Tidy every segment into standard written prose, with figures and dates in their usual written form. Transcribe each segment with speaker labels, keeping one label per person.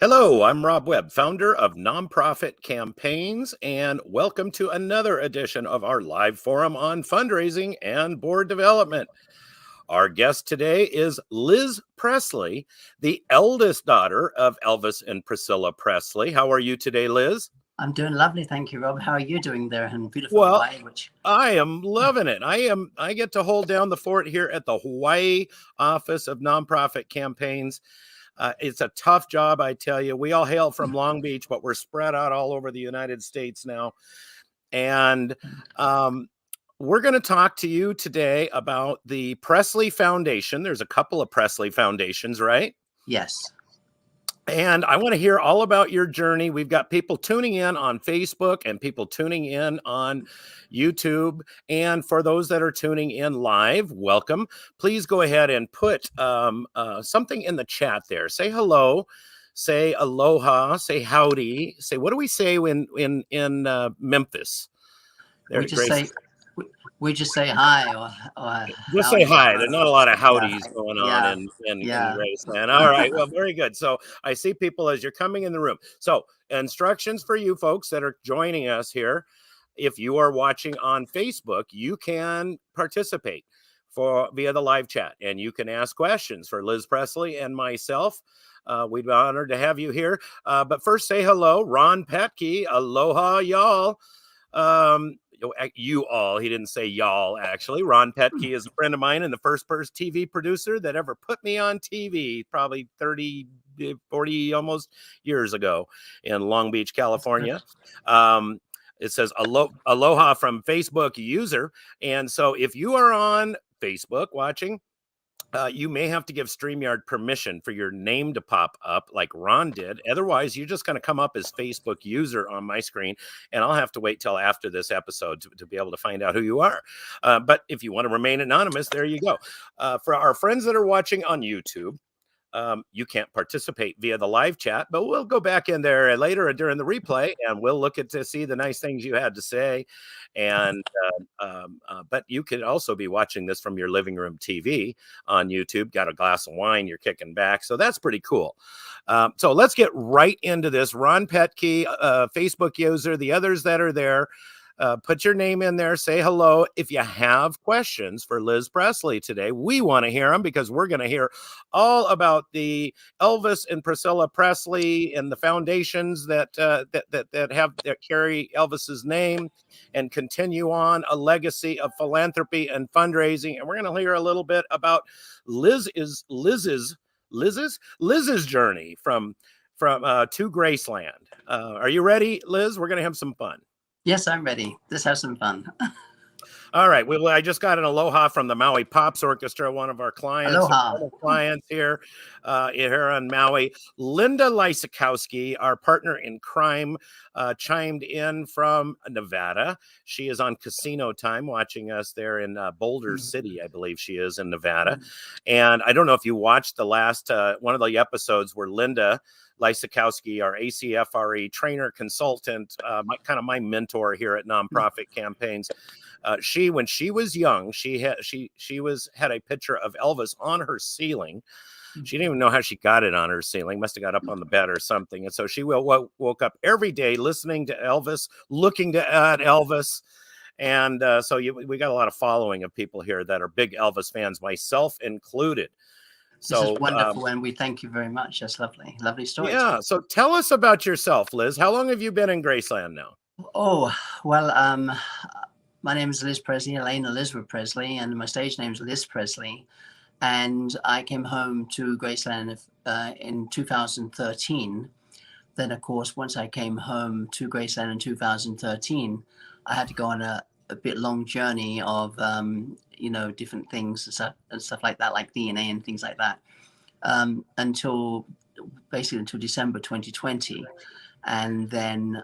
Speaker 1: Hello, I'm Rob Webb, founder of Nonprofit Campaigns, and welcome to another edition of our live forum on fundraising and board development. Our guest today is Liz Presley, the eldest daughter of Elvis and Pricilla Presley. How are you today, Liz?
Speaker 2: I'm doing lovely, thank you, Rob. How are you doing there in beautiful
Speaker 1: Well,
Speaker 2: Hawaii?
Speaker 1: I am loving it. I get to hold down the fort here at the Hawaii office of Nonprofit Campaigns. It's a tough job, I tell you. We all hail from Long Beach, but we're spread out all over the United States now. And we're going to talk to you today about the Presley Foundation. There's a couple of Presley Foundations, right?
Speaker 2: Yes.
Speaker 1: And I want to hear all about your journey. We've got people tuning in on Facebook and people tuning in on YouTube. And for those that are tuning in live, welcome. Please go ahead and put something in the chat there. Say hello, say aloha, say howdy. Say, what do we say in Memphis?
Speaker 2: There, we just say hi or
Speaker 1: just say hi. There's not a lot of howdies going on in Graceland. All right. Well, very good. So I see people as you're coming in the room. So instructions for you folks that are joining us here. If you are watching on Facebook, you can participate via the live chat, and you can ask questions for Liz Presley and myself. We'd be honored to have you here. But first, say hello, Ron Petke. Aloha, y'all. You all, he didn't say y'all, actually. Ron Petke is a friend of mine and the first person TV producer that ever put me on TV, probably 30, 40 almost years ago in Long Beach, California. It says aloha from Facebook user. And so if you are on Facebook watching, you may have to give StreamYard permission for your name to pop up like Ron did. Otherwise, you're just going to come up as Facebook user on my screen, and I'll have to wait till after this episode to be able to find out who you are. But if you want to remain anonymous, there you go. For our friends that are watching on YouTube, you can't participate via the live chat, but we'll go back in there later during the replay and we'll look to see the nice things you had to say. And but you could also be watching this from your living room TV on YouTube, got a glass of wine, you're kicking back. So that's pretty cool. So let's get right into this. Ron Petke, Facebook user, the others that are there. Put your name in there, say hello. If you have questions for Liz Presley today, we want to hear them because we're going to hear all about the Elvis and Pricilla Presley and the foundations that carry Elvis's name and continue on a legacy of philanthropy and fundraising. And we're going to hear a little bit about Liz's journey from to Graceland. Are you ready, Liz? We're going to have some fun.
Speaker 2: Yes, I'm ready. Let's have some fun.
Speaker 1: All right. Well, I just got an aloha from the Maui Pops Orchestra, one of our clients.
Speaker 2: Aloha.
Speaker 1: Clients here on Maui. Linda Lysakowski, our partner in crime, chimed in from Nevada. She is on casino time watching us there in Boulder City, I believe she is in Nevada. And I don't know if you watched the last one of the episodes where Linda Lysakowski, our ACFRE trainer consultant, my mentor here at Nonprofit Campaigns. When she was young, she had a picture of Elvis on her ceiling. She didn't even know how she got it on her ceiling. Must have got up on the bed or something. And so she woke up every day listening to Elvis, looking at Elvis. And we got a lot of following of people here that are big Elvis fans, myself included.
Speaker 2: So, this is wonderful, and we thank you very much. That's lovely. Lovely story.
Speaker 1: Yeah. So tell us about yourself, Liz. How long have you been in Graceland now?
Speaker 2: Oh, well, my name is Liz Presley, Elena Elizabeth Presley, and my stage name is Liz Presley. And I came home to Graceland in 2013. Then, of course, once I came home to Graceland in 2013, I had to go on a bit long journey of different things and stuff like that, like DNA and things like that, until December 2020. And then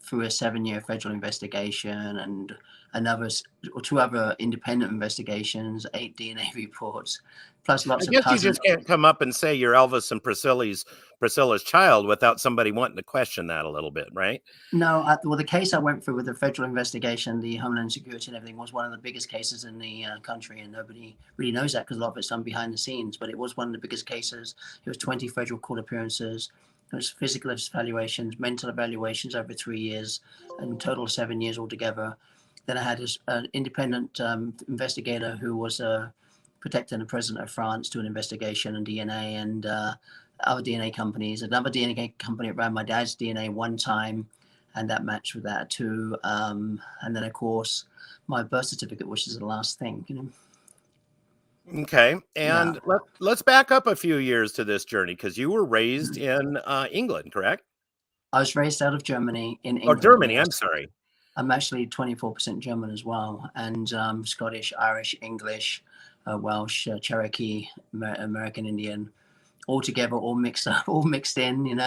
Speaker 2: through a 7-year federal investigation and or 2 other independent investigations, 8 DNA reports, plus
Speaker 1: I
Speaker 2: lots of
Speaker 1: guess you
Speaker 2: cousins.
Speaker 1: just can't come up and say you're Elvis and Priscilla's child without somebody wanting to question that a little bit, right?
Speaker 2: No, well, the case I went through with the federal investigation, the Homeland Security and everything, was one of the biggest cases in the country, and nobody really knows that because a lot of it's done behind the scenes. But it was one of the biggest cases. It was 20 federal court appearances. It was physical evaluations, mental evaluations over 3 years, and total 7 years altogether. Then I had an independent investigator who was protecting the president of France to an investigation on DNA, and other DNA companies. Another DNA company ran my dad's DNA one time, and that matched with that too. And then, of course, my birth certificate, which is the last thing,
Speaker 1: Okay.
Speaker 2: Yeah.
Speaker 1: And let's back up a few years to this journey because you were raised in England, correct?
Speaker 2: I was raised out of Germany in
Speaker 1: Or
Speaker 2: England.
Speaker 1: Germany,
Speaker 2: Yes.
Speaker 1: I'm sorry.
Speaker 2: I'm actually 24% German as well, and Scottish, Irish, English, Welsh, Cherokee, American Indian, all together, all mixed up, all mixed in,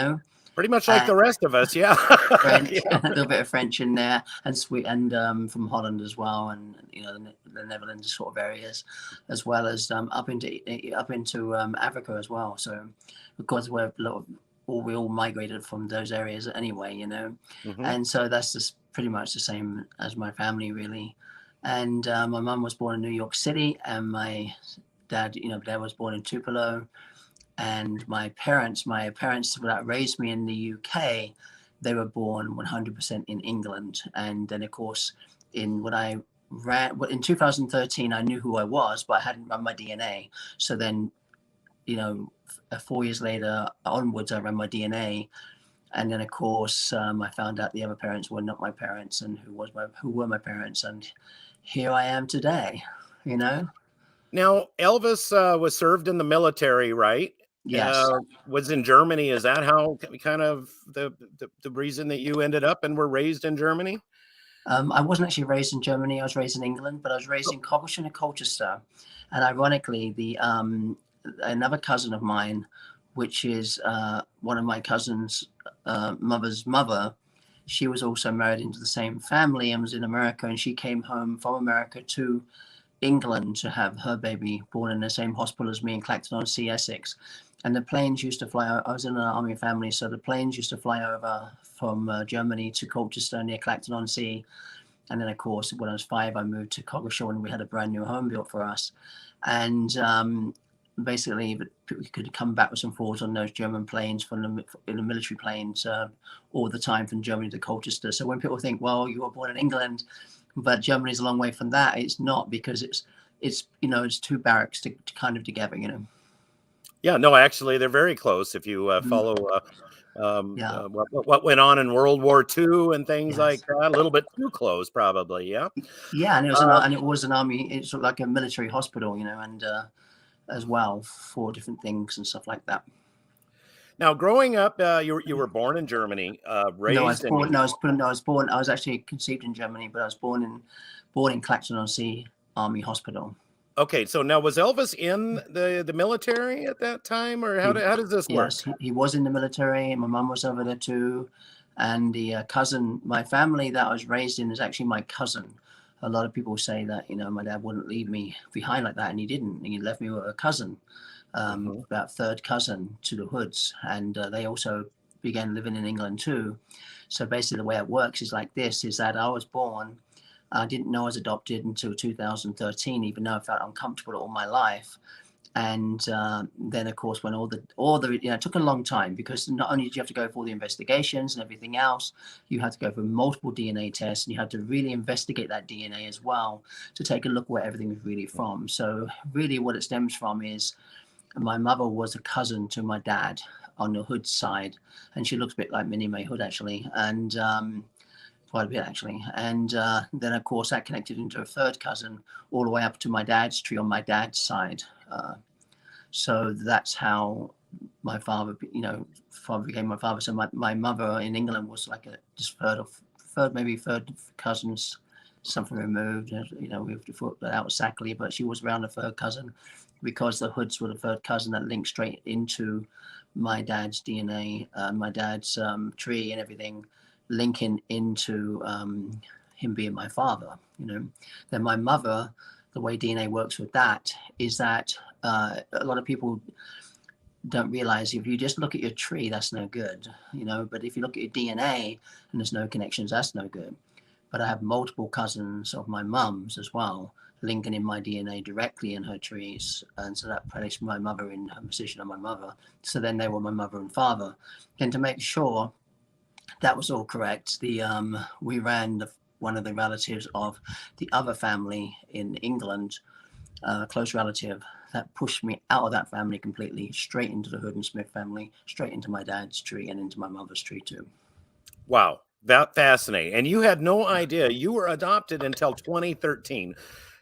Speaker 1: Pretty much like the rest of us, yeah.
Speaker 2: French,
Speaker 1: Yeah.
Speaker 2: a little bit of French in there, and sweet, and from Holland as well, and the Netherlands sort of areas, as well as up into Africa as well. So, because we're we all migrated from those areas anyway,
Speaker 1: Mhm.
Speaker 2: and so that's just pretty much the same as my family, really. And my mum was born in New York City, and my dad was born in Tupelo. And my parents that raised me in the UK, they were born 100% in England. And then, of course, in 2013, I knew who I was, but I hadn't run my DNA. So then, 4 years later onwards, I ran my DNA. And then, of course, I found out the other parents were not my parents, and who were my parents. And here I am today,
Speaker 1: Now, Elvis was served in the military, right?
Speaker 2: Yes.
Speaker 1: Was in Germany. Is that how kind of the reason that you ended up and were raised in Germany?
Speaker 2: I wasn't actually raised in Germany. I was raised in England, but I was raised in Coventry and Colchester. And ironically, the another cousin of mine, which is one of my cousin's mother's mother, she was also married into the same family and was in America. And she came home from America to England to have her baby born in the same hospital as me in Clacton-on-Sea, Essex. And the planes used to fly. I was in an army family, so the planes used to fly over from Germany to Colchester near Clacton-on-Sea. And then, of course, when I was 5, I moved to Coggeshall, and we had a brand new home built for us. And basically, we could come backwards and forwards on those German planes in the military planes all the time from Germany to Colchester. So when people think, well, you were born in England, but Germany's a long way from that, it's not, because it's two barracks to kind of together,
Speaker 1: Yeah, no, actually, they're very close. If you follow
Speaker 2: Yeah.
Speaker 1: what went on in World War II and things like
Speaker 2: Yes.
Speaker 1: that, a little bit too close, probably. Yeah.
Speaker 2: Yeah, and
Speaker 1: Uh,
Speaker 2: it was an army. It's sort of like a military hospital, and as well for different things and stuff like that.
Speaker 1: Now, growing up, you were born in Germany,
Speaker 2: No, I was
Speaker 1: raised in
Speaker 2: born. No, I was born. No, I was born. I was actually conceived in Germany, but I was born in Clacton-on-Sea Army Hospital.
Speaker 1: Okay, so now was Elvis in the military at that time, or how does this work?
Speaker 2: Yes, he was in the military, and my mum was over there too. And the cousin, my family that I was raised in, is actually my cousin. A lot of people say that my dad wouldn't leave me behind like that, and he didn't. He left me with a cousin,
Speaker 1: Mhm.
Speaker 2: about third cousin to the Hoods, and they also began living in England too. So basically, the way it works is like this: is that I was born. I didn't know I was adopted until 2013, even though I felt uncomfortable all my life. And then, of course, when all the it took a long time, because not only did you have to go for all the investigations and everything else, you had to go through multiple DNA tests, and you had to really investigate that DNA as well to take a look where everything was really from. So really what it stems from is my mother was a cousin to my dad on the Hood side, and she looks a bit like Minnie May Hood, actually, and quite a bit, actually. And then, of course, that connected into a third cousin all the way up to my dad's tree on my dad's side. So that's how my father became my father. So my mother in England was like a just third cousins, something removed. We have to put that out exactly, but she was around a third cousin, because the Hoods were the third cousin that linked straight into my dad's DNA, my dad's tree and everything, linking into him being my father, Then my mother, the way DNA works with that is that a lot of people don't realize if you just look at your tree, that's no good, but if you look at your DNA and there's no connections, that's no good. But I have multiple cousins of my mum's as well, linking in my DNA directly in her trees. And so that placed my mother in her position of my mother. So then they were my mother and father. And to make sure that was all correct, we ran one of the relatives of the other family in England, a close relative, that pushed me out of that family completely, straight into the Hood and Smith family, straight into my dad's tree and into my mother's tree too.
Speaker 1: Wow. That fascinating. And you had no idea you were adopted until 2013.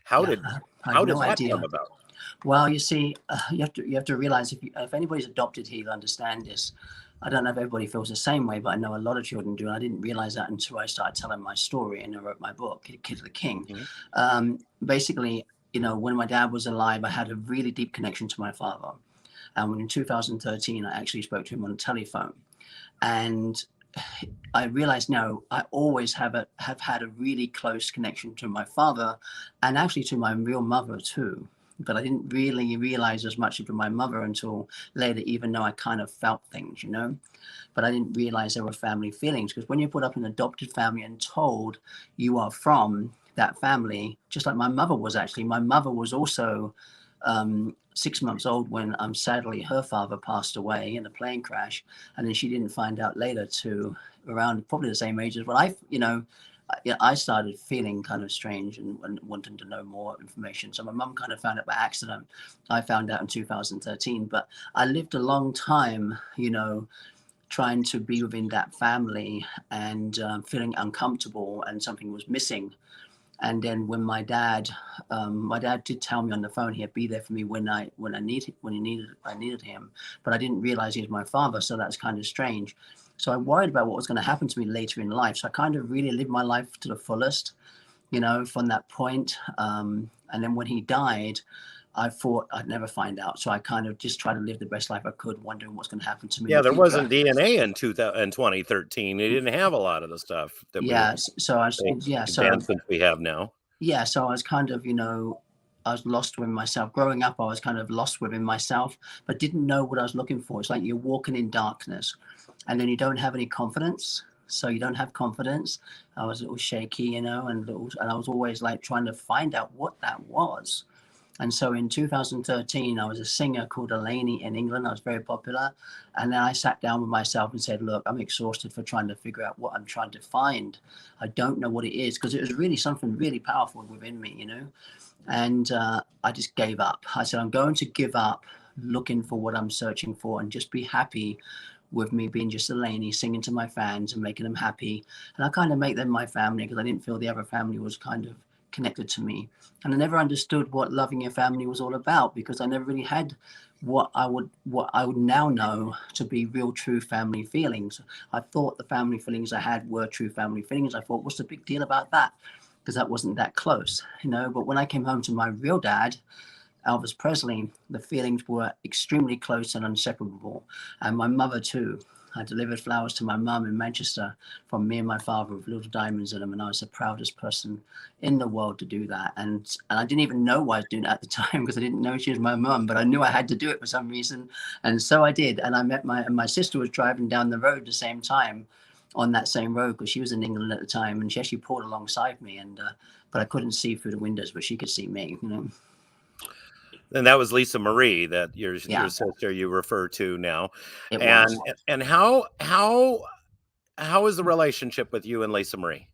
Speaker 1: How did that come about?
Speaker 2: Well, you see, you have to realize if anybody's adopted here, you'll understand this. I don't know if everybody feels the same way, but I know a lot of children do. And I didn't realize that until I started telling my story and I wrote my book, Kid of the King. Mm-hmm. Basically, when my dad was alive, I had a really deep connection to my father. And when in 2013, I actually spoke to him on the telephone. And I realized now I always have had a really close connection to my father and actually to my real mother too. But I didn't really realize as much about my mother until later, even though I kind of felt things, But I didn't realize there were family feelings, because when you're put up in an adopted family and told you are from that family, just like my mother was actually. My mother was also 6 months old when sadly her father passed away in a plane crash, and then she didn't find out later to around probably the same age as when I started feeling kind of strange and wanting to know more information. So my mum kind of found it by accident. I found out in 2013, but I lived a long time, trying to be within that family and feeling uncomfortable and something was missing. And then when my dad did tell me on the phone he'd be there for me when I needed him, but I didn't realize he was my father. So that's kind of strange. So I worried about what was going to happen to me later in life. So I kind of really lived my life to the fullest, from that point. And then when he died, I thought I'd never find out. So I kind of just tried to live the best life I could, wondering what's going to happen to me.
Speaker 1: Yeah, there wasn't DNA in 2013. They didn't have a lot of the stuff that we have now.
Speaker 2: Yeah, so I was kind of, I was lost within myself. Growing up, I was kind of lost within myself, but didn't know what I was looking for. It's like you're walking in darkness and then you don't have any confidence. So you don't have confidence. I was a little shaky, and I was always like trying to find out what that was. And so in 2013, I was a singer called Elaine in England. I was very popular. And then I sat down with myself and said, look, I'm exhausted for trying to figure out what I'm trying to find. I don't know what it is, because it was really something really powerful within me, And I just gave up. I said, I'm going to give up looking for what I'm searching for and just be happy with me being just Elaine, singing to my fans and making them happy. And I kind of make them my family, because I didn't feel the other family was kind of connected to me. And I never understood what loving your family was all about, because I never really had what I would now know to be real, true family feelings. I thought the family feelings I had were true family feelings. I thought, what's the big deal about that? Because that wasn't that close, But when I came home to my real dad, Elvis Presley, the feelings were extremely close and inseparable. And my mother too. I delivered flowers to my mum in Manchester from me and my father with little diamonds in them. And I was the proudest person in the world to do that. And I didn't even know why I was doing it at the time, because I didn't know she was my mum, but I knew I had to do it for some reason. And so I did. And I met my sister was driving down the road the same time on that same road, because she was in England at the time. And she actually pulled alongside me. And but I couldn't see through the windows, but she could see me,
Speaker 1: And that was Lisa Marie, that your sister you refer to now. And how is the relationship with you and Lisa Marie?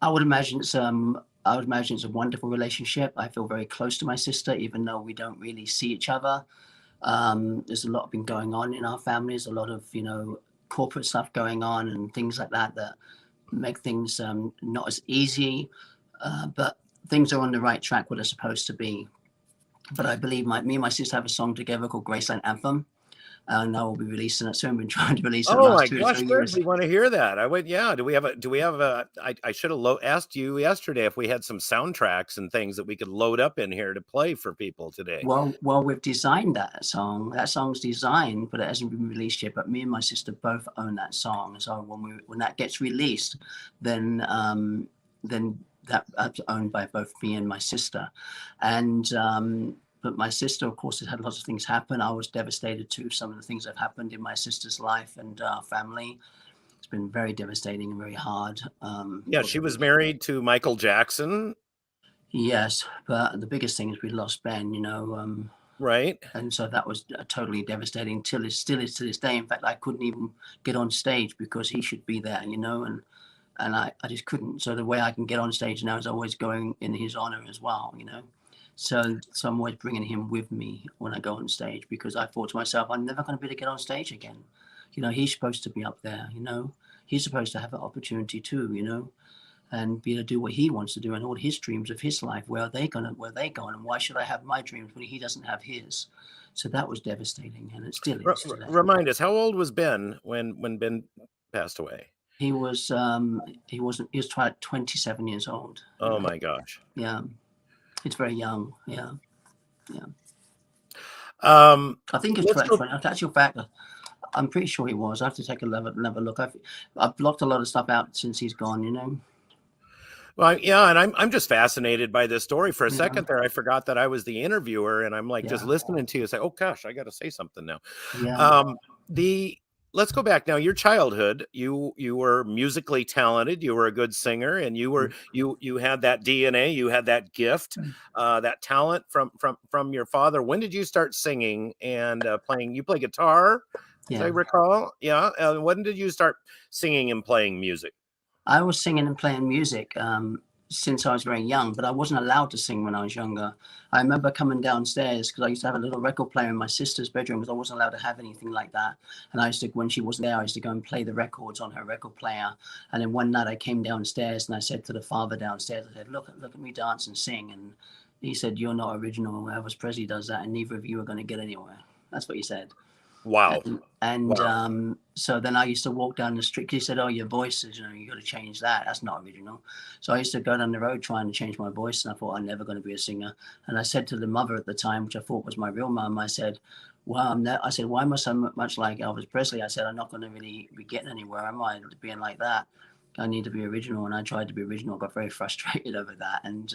Speaker 2: I would imagine it's a wonderful relationship. I feel very close to my sister, even though we don't really see each other. There's a lot been going on in our families, a lot of corporate stuff going on and things like that make things not as easy. But things are on the right track where they're supposed to be. But I believe me and my sister have a song together called Graceland Anthem. And I will be releasing it soon. We've been trying to release it.
Speaker 1: Oh my gosh, we want to hear that. Do we have a, I should have asked you yesterday if we had some soundtracks and things that we could load up in here to play for people today.
Speaker 2: Well, we've designed that song. That song's designed, but it hasn't been released yet. But me and my sister both own that song. So when that gets released, then then that was owned by both me and my sister. And but my sister, of course, has had lots of things happen. I was devastated too. Some of the things that have happened in my sister's life and family. It's been very devastating and very hard.
Speaker 1: Yeah, she was married to Michael Jackson.
Speaker 2: Yes, but the biggest thing is we lost Ben,
Speaker 1: Right.
Speaker 2: and so that was totally devastating. Still is to this day. In fact, I couldn't even get on stage because he should be there, and I just couldn't. So the way I can get on stage now is always going in his honor as well, So I'm always bringing him with me when I go on stage, because I thought to myself, I'm never going to be able to get on stage again. He's supposed to be up there, he's supposed to have that opportunity too, and be able to do what he wants to do and all his dreams of his life. Where are they going, and why should I have my dreams when he doesn't have his? So that was devastating, and it still is today.
Speaker 1: Remind us, how old was Ben when Ben passed away?
Speaker 2: He was 27 years old.
Speaker 1: Oh my gosh.
Speaker 2: Yeah. It's very young. Yeah.
Speaker 1: I
Speaker 2: think it's 20. Actual fact, I'm pretty sure he was. I have to take another look. I've blocked a lot of stuff out since he's gone,
Speaker 1: Well, yeah, and I'm just fascinated by this story. For a second there, I forgot that I was the interviewer, and I'm like just listening to you say, oh gosh, I got to say something now.
Speaker 2: Yeah.
Speaker 1: Let's go back now. Your childhood, you were musically talented. You were a good singer, and you had that DNA, you had that gift, that talent from your father. When did you start singing and playing? You play guitar, as I recall. Yeah. When did you start singing and playing music?
Speaker 2: I was singing and playing music since I was very young, but I wasn't allowed to sing when I was younger. I remember coming downstairs because I used to have a little record player in my sister's bedroom, because I wasn't allowed to have anything like that. And I used to, when she wasn't there, I used to go and play the records on her record player. And then one night I came downstairs and I said to the father downstairs, I said, look at me dance and sing. And he said, you're not original. Elvis Presley does that, and neither of you are going to get anywhere. That's what he said.
Speaker 1: Wow.
Speaker 2: And so then I used to walk down the street. He said, oh, your voice is, you got to change that. That's not original. So I used to go down the road trying to change my voice. And I thought, I'm never going to be a singer. And I said to the mother at the time, which I thought was my real mom, I said, well, I said, why am I so much like Elvis Presley? I said, I'm not going to really be getting anywhere, am I, being like that? I need to be original. And I tried to be original. I got very frustrated over that. And,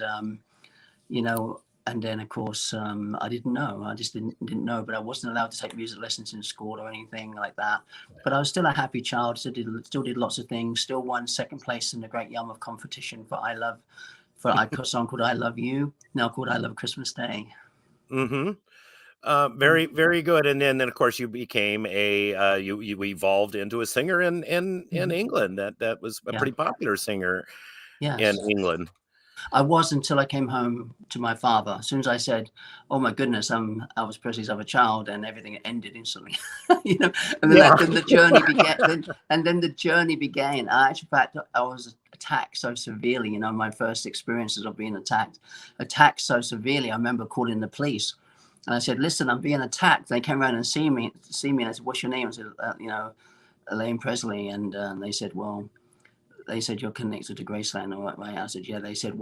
Speaker 2: and then, of course, I didn't know. I just didn't know. But I wasn't allowed to take music lessons in school or anything like that. But I was still a happy child. Still did lots of things. Still won second place in the Great Yarmouth competition for a song called "I Love You," now called "I Love Christmas Day."
Speaker 1: Mm-hmm. Very, very good. And then of course, you became you evolved into a singer in England. That was a pretty popular singer in England.
Speaker 2: I was, until I came home to my father. As soon as I said, oh my goodness, I'm Elvis Presley's other child, and everything ended instantly. And then the journey began. Then the journey began. In fact, I was attacked so severely, my first experiences of being attacked so severely. I remember calling the police, and I said, listen, I'm being attacked. They came around and see me, and I said, what's your name? I said, Elaine Presley. And they said, well, you're connected to Graceland, all right? I said, yeah. They said,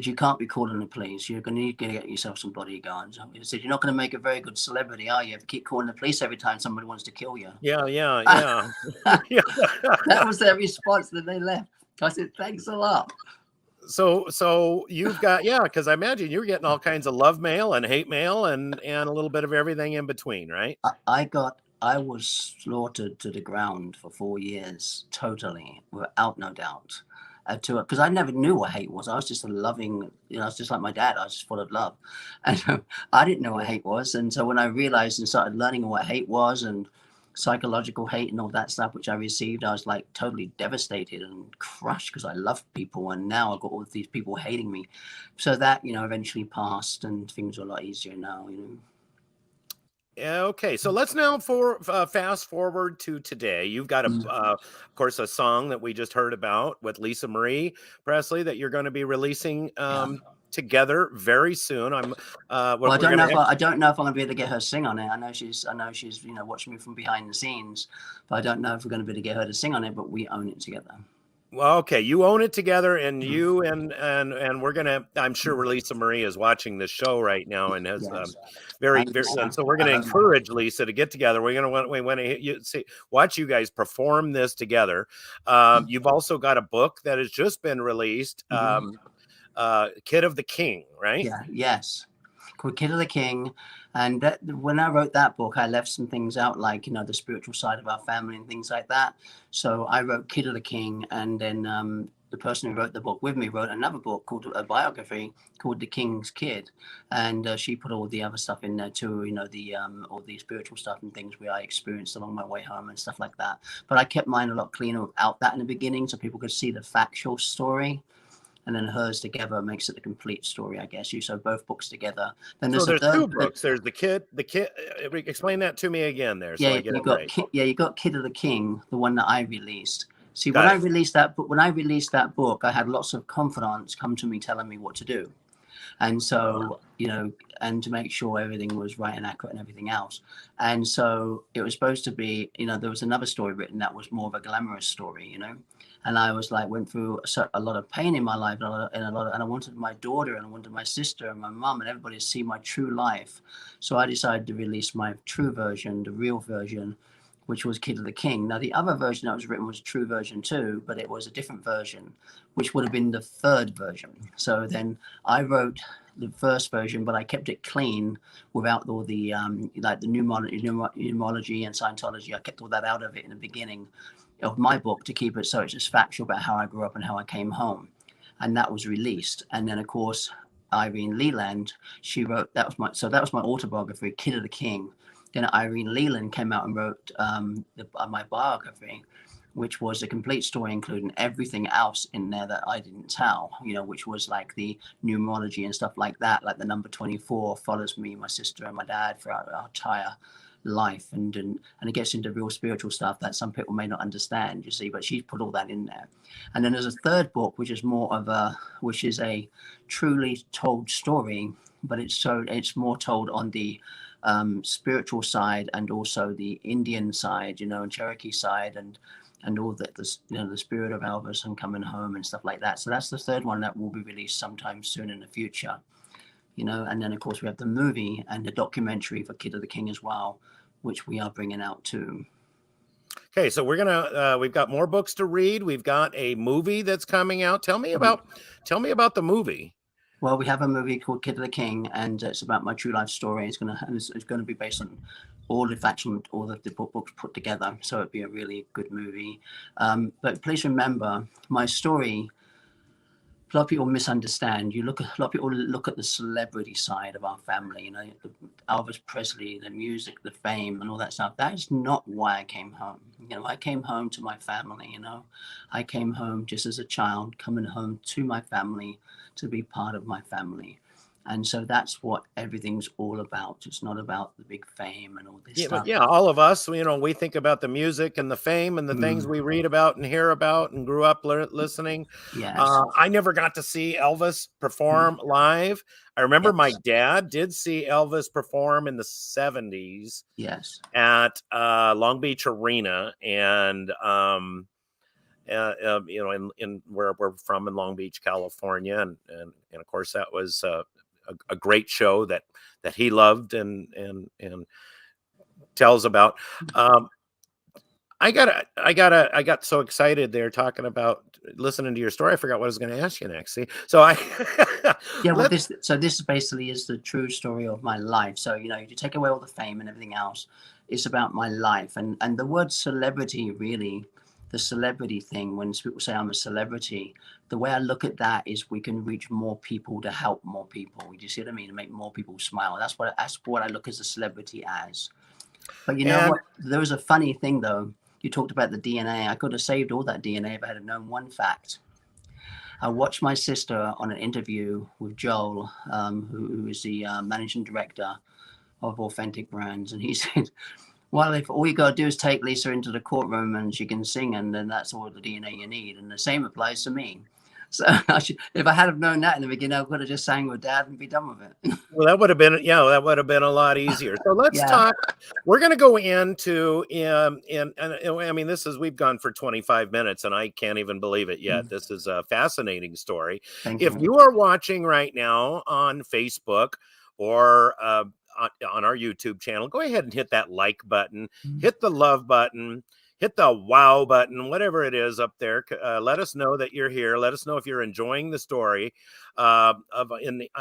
Speaker 2: you can't be calling the police. You're going to need to get yourself some bodyguards. They said, you're not going to make a very good celebrity, are you? If you keep calling the police every time somebody wants to kill you.
Speaker 1: Yeah.
Speaker 2: That was their response. Then they left. I said, thanks a lot.
Speaker 1: So you've got, because I imagine you were getting all kinds of love mail and hate mail and a little bit of everything in between, right?
Speaker 2: I was slaughtered to the ground for 4 years, totally, without no doubt. Because I never knew what hate was. I was just a loving, I was just like my dad. I was just full of love. And I didn't know what hate was. And so when I realized and started learning what hate was, and psychological hate and all that stuff, which I received, I was like totally devastated and crushed, because I loved people. And now I've got all of these people hating me. So that, eventually passed, and things are a lot easier now,
Speaker 1: Okay, so let's now fast forward to today. You've got of course, a song that we just heard about with Lisa Marie Presley that you're going to be releasing together very soon. I don't know if I'm going to be able to get her to sing on it. I know she's watching me from behind the scenes, but I don't know if we're going to be able to get her to sing on it. But we own it together. Well, okay, you own it together, and
Speaker 2: Mhm.
Speaker 1: you and we're gonna. I'm sure Lisa Marie is watching this show right now and has
Speaker 2: Yes.
Speaker 1: very
Speaker 2: Hi,
Speaker 1: very. And
Speaker 2: Lisa.
Speaker 1: so we're gonna
Speaker 2: Hello.
Speaker 1: encourage Lisa to get together. We want to watch you guys perform this together. You've also got a book that has just been released.
Speaker 2: Mhm.
Speaker 1: Kid of the King, right?
Speaker 2: Yeah. Yes. Called Kid of the King. And when I wrote that book, I left some things out, like, the spiritual side of our family and things like that. So I wrote Kid of the King, and then the person who wrote the book with me wrote another book called a biography called The King's Kid, and she put all the other stuff in there too. The all the spiritual stuff and things I experienced along my way home and stuff like that. But I kept mine a lot cleaner without that in the beginning, so people could see the factual story, and then hers together makes it the complete story, I guess. You so both books together. Then
Speaker 1: So
Speaker 2: there's a
Speaker 1: there's
Speaker 2: third.
Speaker 1: two books. There's the kid. Explain that to me again, there, so
Speaker 2: Yeah,
Speaker 1: I get it right.
Speaker 2: you got Kid of the King, the one that I released. See, when
Speaker 1: Got
Speaker 2: I
Speaker 1: it.
Speaker 2: released that book, I had lots of confidants come to me telling me what to do. And so, and to make sure everything was right and accurate and everything else. And so it was supposed to be, there was another story written that was more of a glamorous story. And I was like, went through a lot of pain in my life, and I wanted my daughter, and I wanted my sister and my mum and everybody to see my true life. So I decided to release my true version, the real version, which was Kid of the King. Now, the other version that was written was a true version too, but it was a different version, which would have been the third version. So then I wrote the first version, but I kept it clean without all the like the numerology and Scientology. I kept all that out of it in the beginning of my book to keep it so it's just factual about how I grew up and how I came home. And that was released. And then, of course, Irene Leland, she wrote, that was my autobiography, Kid of the King. Then Irene Leland came out and wrote my biography, which was a complete story, including everything else in there that I didn't tell, which was like the numerology and stuff like that, like the number 24 follows me, my sister, and my dad throughout our entire life, and it gets into real spiritual stuff that some people may not understand, you see, but she's put all that in there. And then there's a third book, which is which is a truly told story, but it's more told on the spiritual side, and also the Indian side, and Cherokee side, and all the spirit of Elvis and coming home and stuff like that. So that's the third one that will be released sometime soon in the future. And then of course we have the movie and the documentary for Kid of the King as well, which we are bringing out too.
Speaker 1: Okay, so we've got more books to read. We've got a movie that's coming out. Tell me about the movie.
Speaker 2: Well, we have a movie called Kid of the King, and it's about my true life story. It's gonna be based on all the facts from all the books put together, so it'd be a really good movie. But please remember, my story, a lot of people misunderstand. A lot of people look at the celebrity side of our family, Elvis Presley, the music, the fame, and all that stuff. That is not why I came home. I came home to my family. I came home just as a child, coming home to my family to be part of my family. And so that's what everything's all about. It's not about the big fame and all this
Speaker 1: Yeah,
Speaker 2: stuff.
Speaker 1: but yeah, all of us, we think about the music and the fame and the things we read about and hear about and grew up listening.
Speaker 2: Yes.
Speaker 1: I never got to see Elvis
Speaker 2: Mm.
Speaker 1: perform live. I remember my
Speaker 2: Yes.
Speaker 1: dad did see Elvis perform in the 70s
Speaker 2: Yes.
Speaker 1: at Long Beach Arena, and in where we're from in Long Beach, California, and of course that was a great show that he loved and tells about. I got so excited there talking about listening to your story. I forgot what I was going to ask you next. See, so
Speaker 2: Yeah, well,
Speaker 1: let
Speaker 2: this basically is the true story of my life. So, you take away all the fame and everything else, it's about my life. And the word celebrity, really, the celebrity thing, when people say I'm a celebrity, the way I look at that is we can reach more people to help more people. Do you see what I mean? To make more people smile. That's what I look as a celebrity as. But you know
Speaker 1: and
Speaker 2: what? There was a funny thing though. You talked about the DNA. I could have saved all that DNA if I had known one fact. I watched my sister on an interview with Joel, who is the managing director of Authentic Brands, and he said, "Well, if all you got to do is take Lisa into the courtroom and she can sing, and then that's all the DNA you need." And the same applies to me. So if I had have known that in the beginning, I could have just sang with Dad and be done with it.
Speaker 1: Well, that would have been, that would have been a lot easier. So let's
Speaker 2: Yeah.
Speaker 1: talk. We're going to go into, I mean, we've gone for 25 minutes and I can't even believe it yet. This is a fascinating story. If you are watching right now on Facebook or on our YouTube channel, go ahead and hit that like button, hit the love button, hit the wow button, whatever it is up there. Let us know that you're here. Let us know if you're enjoying the story. I'm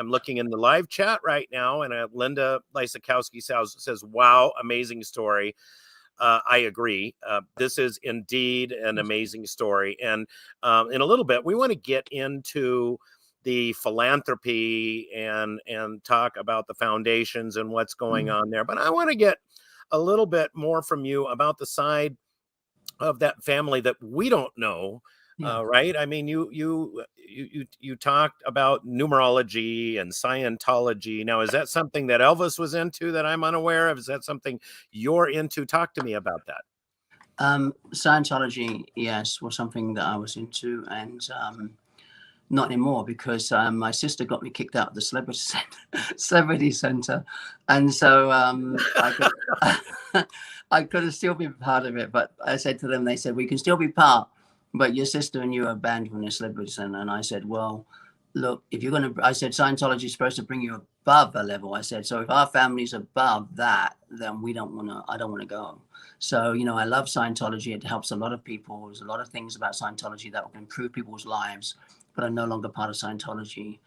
Speaker 1: looking in the live chat right now, and Linda Lysakowski says, wow, amazing story. I agree. This is indeed an amazing story. And in a little bit, we want to get into the philanthropy and talk about the foundations and what's going on there. But I want to get a little bit more from you about the side of that family that we don't know. Right? I mean, you talked about numerology and Scientology. Now, is that something that Elvis was into that I'm unaware of? Is that something you're into? Talk to me about that.
Speaker 2: Scientology, yes, was something that I was into, and not anymore, because my sister got me kicked out of the celebrity center, and so I could have still been part of it. But I said to them, they said, we can still be part, but your sister and you are banned from the celebrity center. And I said, well, look, if you're going to, I said, Scientology is supposed to bring you above a level. I said, so if our family's above that, then I don't want to go. So, I love Scientology. It helps a lot of people. There's a lot of things about Scientology that will improve people's lives, but I'm no longer part of Scientology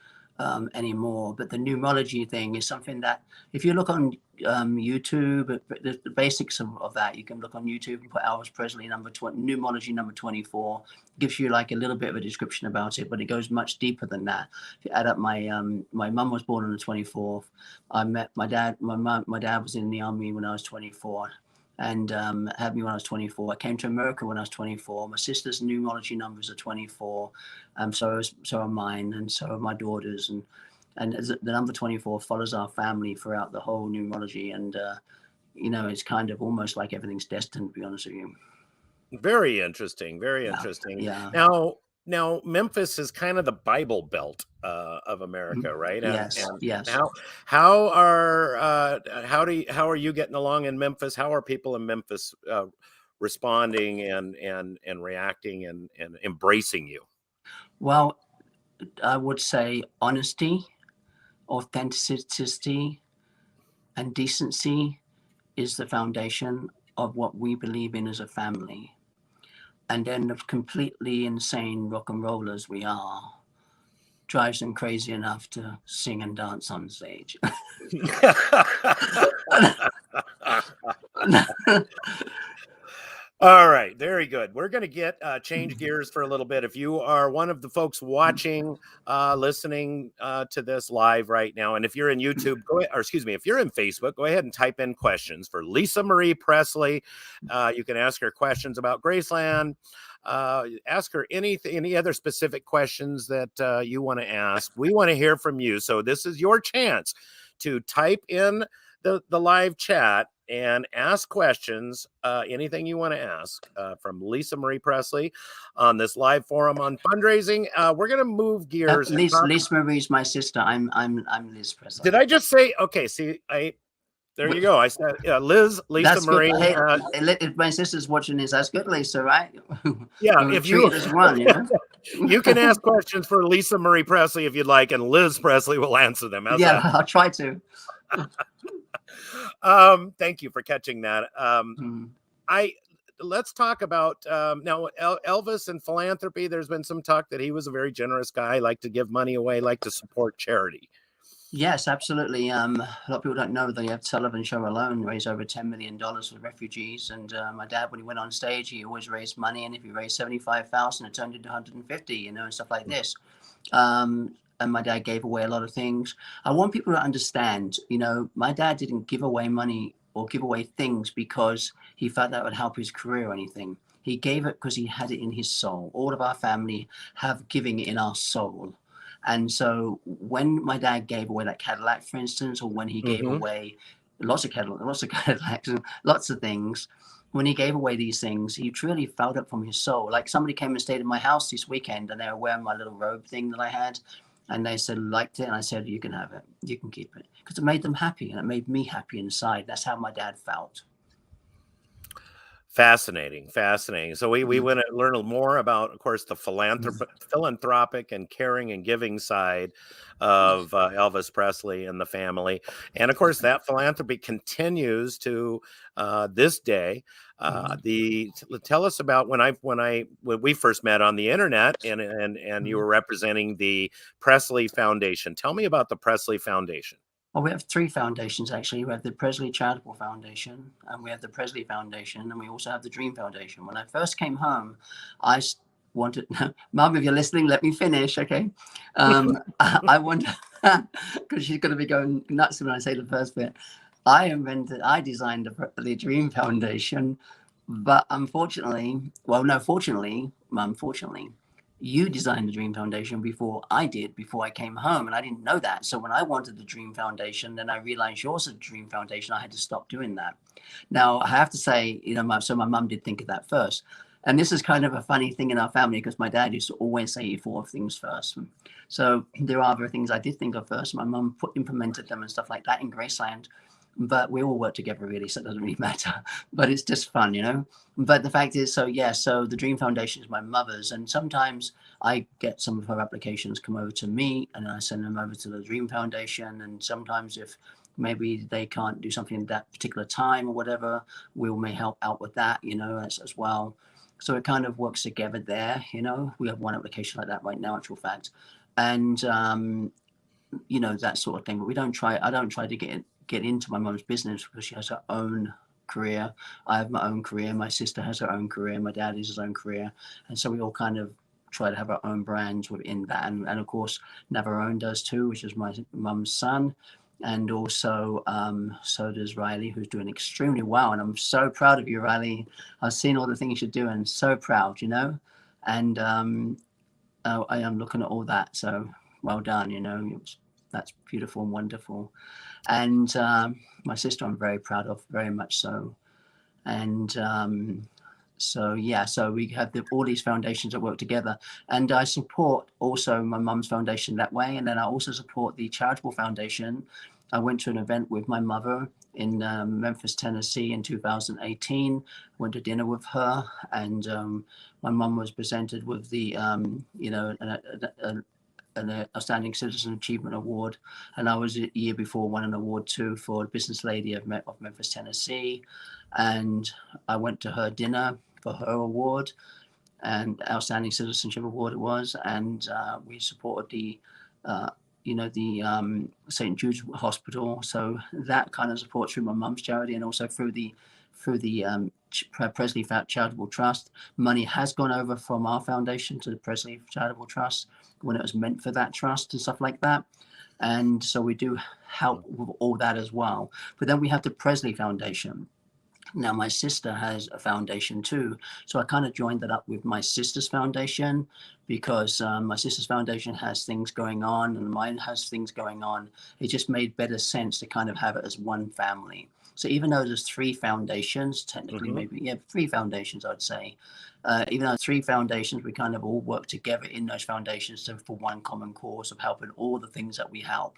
Speaker 2: anymore. But the numerology thing is something that, if you look on YouTube, the basics of that, you can look on YouTube and put Elvis Presley numerology number 24. Gives you like a little bit of a description about it, but it goes much deeper than that. If you add up, my mum was born on the 24th. I met my dad. My dad was in the army when I was 24. And had me when I was 24. I came to America when I was 24. My sister's numerology numbers are 24. So are mine, and so are my daughters. And the number 24 follows our family throughout the whole numerology. And, it's kind of almost like everything's destined, to be honest with you.
Speaker 1: Very interesting. Very interesting.
Speaker 2: Yeah.
Speaker 1: Now, Memphis is kind of the Bible Belt of America, right?
Speaker 2: Yes. Yes.
Speaker 1: How are you getting along in Memphis? How are people in Memphis responding and reacting and embracing you?
Speaker 2: Well, I would say honesty, authenticity, and decency is the foundation of what we believe in as a family. And then the completely insane rock and rollers we are drives them crazy enough to sing and dance on stage.
Speaker 1: All right, very good. We're going to change gears for a little bit. If you are one of the folks watching, listening to this live right now, and if you're in YouTube, if you're in Facebook, go ahead and type in questions for Lisa Marie Presley. You can ask her questions about Graceland. Ask her any other specific questions that you want to ask. We want to hear from you. So this is your chance to type in the live chat and ask questions, anything you want to ask from Lisa Marie Presley on this live forum on fundraising. We're going to move gears.
Speaker 2: Lisa Marie's my sister. I'm Liz Presley.
Speaker 1: Did I just say? Okay, see, there you go. I said Lisa Marie.
Speaker 2: If my sister's watching this, that's good, Lisa, right?
Speaker 1: Yeah, if you you can ask questions for Lisa Marie Presley if you'd like, and Liz Presley will answer them. How's that?
Speaker 2: I'll try to.
Speaker 1: Thank you for catching that. Let's talk about now Elvis and philanthropy. There's been some talk that he was a very generous guy, liked to give money away, liked to support charity.
Speaker 2: Yes, absolutely. A lot of people don't know the Sullivan Show alone raised over $10 million for refugees. And my dad, when he went on stage, he always raised money. And if he raised 75,000, it turned into 150, and stuff like this. And my dad gave away a lot of things. I want people to understand, my dad didn't give away money or give away things because he felt that would help his career or anything. He gave it because he had it in his soul. All of our family have giving in our soul. And so when my dad gave away that Cadillac, for instance, or when he gave away lots of Cadillacs and lots of things, when he gave away these things, he truly felt it from his soul. Like somebody came and stayed in my house this weekend, and they were wearing my little robe thing that I had, and they said liked it, and I said you can have it, you can keep it, because it made them happy, and it made me happy inside. That's how my dad felt.
Speaker 1: Fascinating, fascinating. So we want to learn more about, of course, the philanthropic and caring and giving side of Elvis Presley and the family, and of course that philanthropy continues to this day. Tell us about when we first met on the internet, and you were representing the Presley Foundation. Tell me about the Presley Foundation.
Speaker 2: Well, we have three foundations, actually. We have the Presley Charitable Foundation, and we have the Presley Foundation, and we also have the Dream Foundation. When I first came home, I wanted, Mom, if you're listening, let me finish, okay? I wanted, because she's going to be going nuts when I say the first bit. I designed the Dream Foundation, but unfortunately, you designed the Dream Foundation before I did, before I came home, and I didn't know that. So when I wanted the Dream Foundation, then I realized yours is the Dream Foundation. I had to stop doing that. Now, I have to say, so my mum did think of that first. And this is kind of a funny thing in our family, because my dad used to always say he thought of things first. So there are other things I did think of first. My mum implemented them and stuff like that in Graceland. But we all work together, really, so it doesn't really matter. But it's just fun. But the fact is, so the Dream Foundation is my mother's, and sometimes I get some of her applications come over to me, and I send them over to the Dream Foundation. And sometimes if maybe they can't do something at that particular time or whatever, we may help out with that, as well. So it kind of works together there. We have one application like that right now, actual fact. And, that sort of thing. But I don't try to get into my mom's business, because she has her own career. I have my own career. My sister has her own career. My dad has his own career. And so we all kind of try to have our own brands within that. And of course, Navarone does too, which is my mum's son. And also, so does Riley, who's doing extremely well. And I'm so proud of you, Riley. I've seen all the things you're doing. So proud, And I am looking at all that. So well done, that's beautiful and wonderful. And my sister, I'm very proud of, very much so. And so we have all these foundations that work together. And I support also my mum's foundation that way. And then I also support the Charitable Foundation. I went to an event with my mother in Memphis, Tennessee in 2018, went to dinner with her. And my mum was presented with the, an Outstanding Citizen Achievement Award, and I was a year before won an award too for Business Lady of Memphis, Tennessee. And I went to her dinner for her award, and Outstanding Citizenship Award it was, and we supported the St. Jude's Hospital. So that kind of support through my mum's charity, and also through the Presley Charitable Trust. Money has gone over from our foundation to the Presley Charitable Trust when it was meant for that trust and stuff like that. And so we do help with all that as well. But then we have the Presley Foundation. Now, my sister has a foundation too. So I kind of joined that up with my sister's foundation, because my sister's foundation has things going on and mine has things going on. It just made better sense to kind of have it as one family. So even though there's three foundations, technically, three foundations, I'd say. Even though three foundations, we kind of all work together in those foundations for one common cause of helping all the things that we help.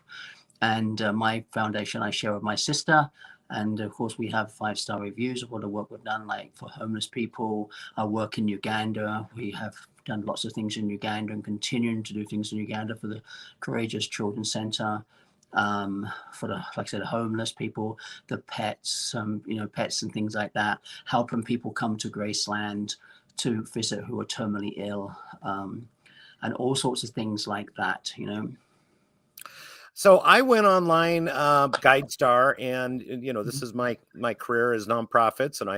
Speaker 2: And my foundation I share with my sister. And of course, we have 5-star reviews of all the work we've done, like for homeless people. I work in Uganda. We have done lots of things in Uganda and continuing to do things in Uganda for the Courageous Children's Center. For the, like I said, homeless people, the pets, pets and things like that, helping people come to Graceland to visit who are terminally ill, and all sorts of things like that,
Speaker 1: So I went online, GuideStar, and this is my career as nonprofits, and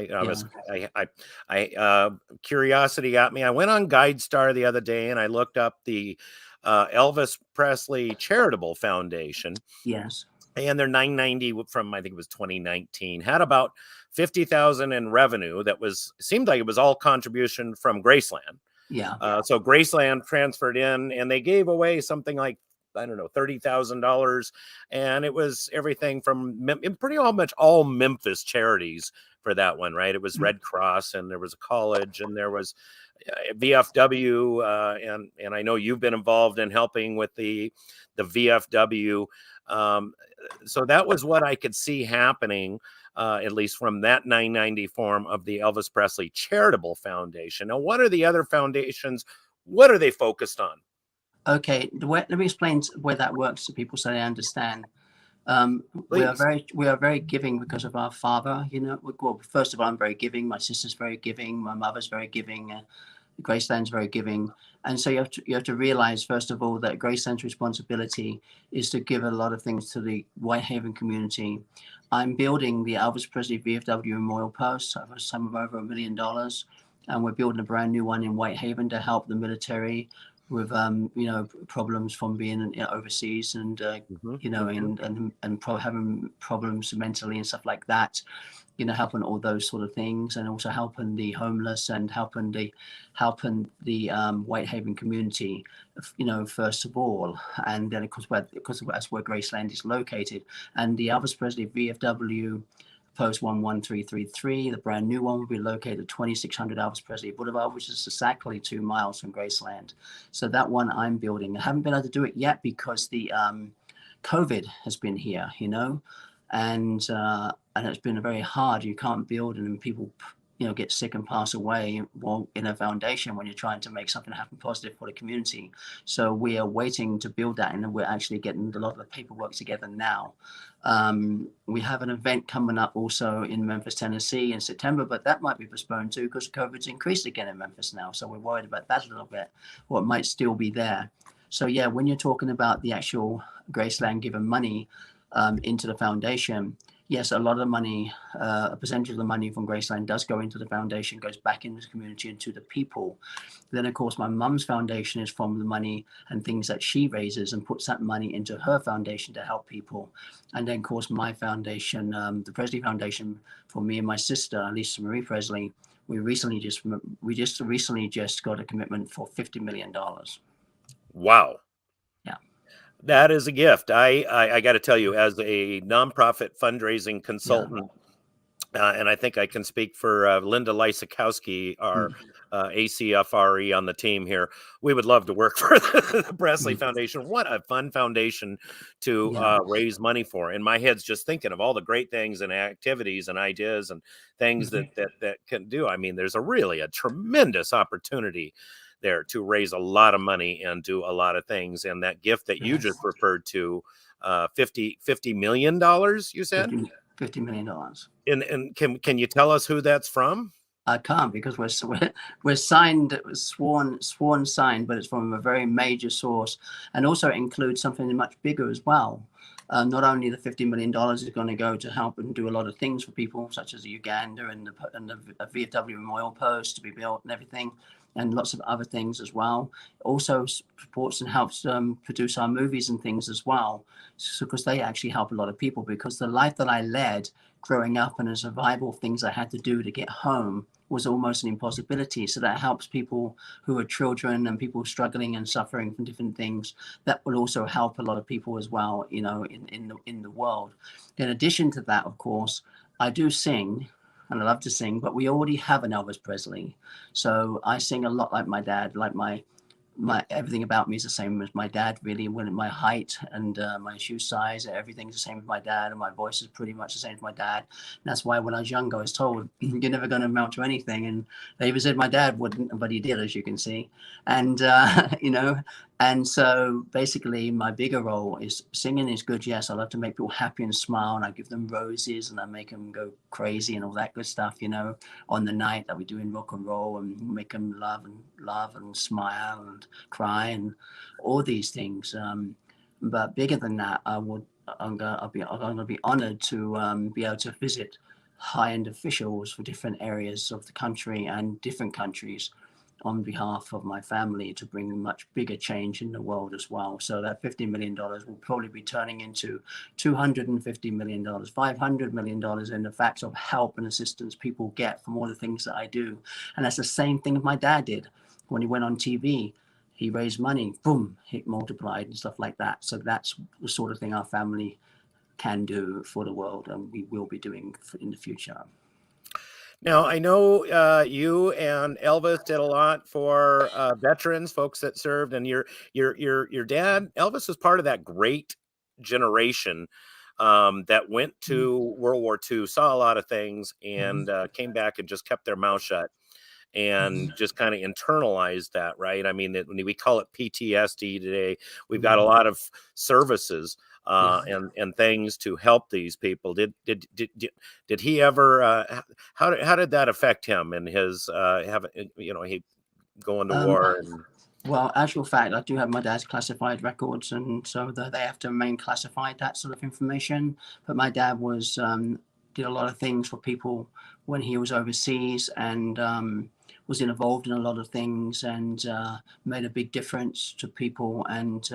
Speaker 1: I curiosity got me. I went on GuideStar the other day, and I looked up the Elvis Presley Charitable Foundation.
Speaker 2: Yes.
Speaker 1: And they're 990 from, I think it was 2019, had about 50,000 in revenue. Seemed like it was all contribution from Graceland.
Speaker 2: Yeah.
Speaker 1: So Graceland transferred in, and they gave away something like I don't know, $30,000. And it was everything from pretty much all Memphis charities for that one, right? It was Red Cross, and there was a college, and there was VFW, and I know you've been involved in helping with the VFW. So that was what I could see happening, at least from that 990 form of the Elvis Presley Charitable Foundation. Now, what are the other foundations? What are they focused on?
Speaker 2: Okay, let me explain where that works so people so they understand. We are very giving because of our father. You know, well, first of all, I'm very giving. My sister's very giving. My mother's very giving. Graceland's very giving. And so you have to realize, first of all, that Graceland's responsibility is to give a lot of things to the Whitehaven community. I'm building the Elvis Presley VFW Memorial Post of a sum of over $1 million. And we're building a brand new one in Whitehaven to help the military with, you know, problems from being overseas and, you know, and having problems mentally and stuff like that. You know, helping all those sort of things, and also helping the homeless and helping the Whitehaven community, you know, first of all. And then of course that's where Graceland is located. And the Elvis Presley VFW Post 11333, the brand new one, will be located at 2600 Elvis Presley Boulevard, which is exactly 2 miles from Graceland. So that one I'm building. I haven't been able to do it yet because the COVID has been here, you know, and it's been very hard. You can't build, and people, you know, get sick and pass away while in a foundation when you're trying to make something happen positive for the community. So we are waiting to build that, and we're actually getting a lot of the paperwork together now. We have an event coming up also in Memphis, Tennessee in September, but that might be postponed too because COVID's increased again in Memphis now. So we're worried about that a little bit, or it might still be there. So yeah, when you're talking about the actual Graceland given money into the foundation, yes, a lot of the money, a percentage of the money from Graceland does go into the foundation, goes back into the community and to the people. Then, of course, my mum's foundation is from the money and things that she raises and puts that money into her foundation to help people. And then, of course, my foundation, the Presley Foundation, for me and my sister, Lisa Marie Presley, we just recently got a commitment for $50 million.
Speaker 1: Wow.
Speaker 2: Yeah.
Speaker 1: That is a gift. I got to tell you, as a nonprofit fundraising consultant, and I think I can speak for Linda Lysakowski, our ACFRE on the team here. We would love to work for the Presley Foundation. What a fun foundation to raise money for. And my head's just thinking of all the great things and activities and ideas and things that can do. I mean, there's a tremendous opportunity there to raise a lot of money and do a lot of things. And that gift that you just referred to, $50 million, you said?
Speaker 2: $50 million.
Speaker 1: And can you tell us who that's from?
Speaker 2: I can't because we're signed, sworn signed, but it's from a very major source, and also it includes something much bigger as well. Not only the $50 million is going to go to help and do a lot of things for people, such as Uganda and the VFW Memorial Post to be built and everything, and lots of other things as well. It also supports and helps produce our movies and things as well, because they actually help a lot of people. Because the life that I led growing up and the survival things I had to do to get home was almost an impossibility. So that helps people who are children and people struggling and suffering from different things. That will also help a lot of people as well, you know, in the world. In addition to that, of course, I do sing. And I love to sing, but we already have an Elvis Presley. So I sing a lot like my dad, like my everything about me is the same as my dad, really. When my height and my shoe size, everything's the same as my dad, and my voice is pretty much the same as my dad. And that's why when I was younger, I was told you're never going to amount to anything, and they even said my dad wouldn't, but he did, as you can see. And you know, and so basically, my bigger role is singing is good. Yes, I love to make people happy and smile, and I give them roses, and I make them go crazy and all that good stuff, you know, on the night that we do in rock and roll, and make them love and smile and cry and all these things. But bigger than that, I'm gonna be honored to be able to visit high-end officials for different areas of the country and different countries on behalf of my family to bring much bigger change in the world as well. So that $50 million will probably be turning into $250 million, $500 million in the facts of help and assistance people get from all the things that I do. And that's the same thing my dad did when he went on TV. he raised money, boom, it multiplied and stuff like that. So that's the sort of thing our family can do for the world, and we will be doing in the future.
Speaker 1: Now, I know you and Elvis did a lot for veterans, folks that served, and your dad, Elvis, was part of that great generation that went to World War II, saw a lot of things, and came back and just kept their mouth shut and just kind of internalized that, right? I mean, we call it PTSD today. We've got a lot of services and things to help these people. Did he ever? How did that affect him and his he going to war? And...
Speaker 2: Well, actual fact, I do have my dad's classified records, and so they have to remain classified, that sort of information. But my dad was did a lot of things for people when he was overseas, and was involved in a lot of things, and made a big difference to people, and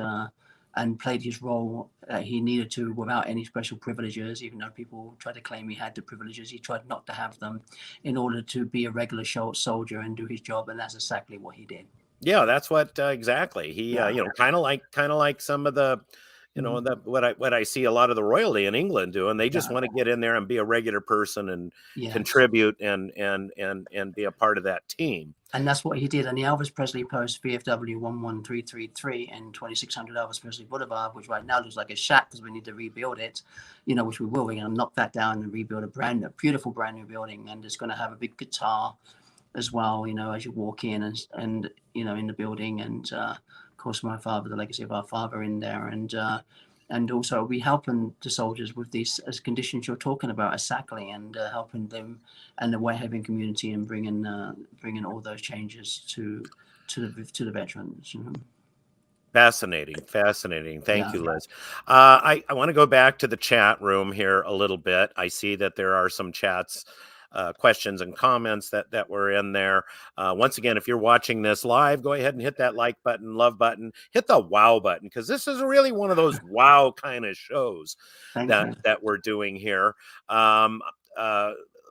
Speaker 2: played his role that he needed to without any special privileges. Even though people tried to claim he had the privileges, he tried not to have them in order to be a regular soldier and do his job, and that's exactly what he did.
Speaker 1: Yeah, that's what exactly he kind of like some of the what I see a lot of the royalty in England doing. They just want to get in there and be a regular person and contribute and be a part of that team.
Speaker 2: And that's what he did. And the Elvis Presley Post VFW 11333 and 2600 Elvis Presley Boulevard, which right now looks like a shack because we need to rebuild it, which we will. We're going to knock that down and rebuild a beautiful brand new building. And it's going to have a big guitar as well, as you walk in and in the building. And of course, my father, the legacy of our father in there. And also we helping the soldiers with these as conditions you're talking about, exactly, and helping them and the white-having community and bringing all those changes to the veterans.
Speaker 1: Fascinating. Thank you, Liz. I want to go back to the chat room here a little bit. I see that there are some chats. Questions and comments that were in there. Once again, if you're watching this live, go ahead and hit that like button, love button, hit the wow button, because this is really one of those wow kind of shows that we're doing here. Linda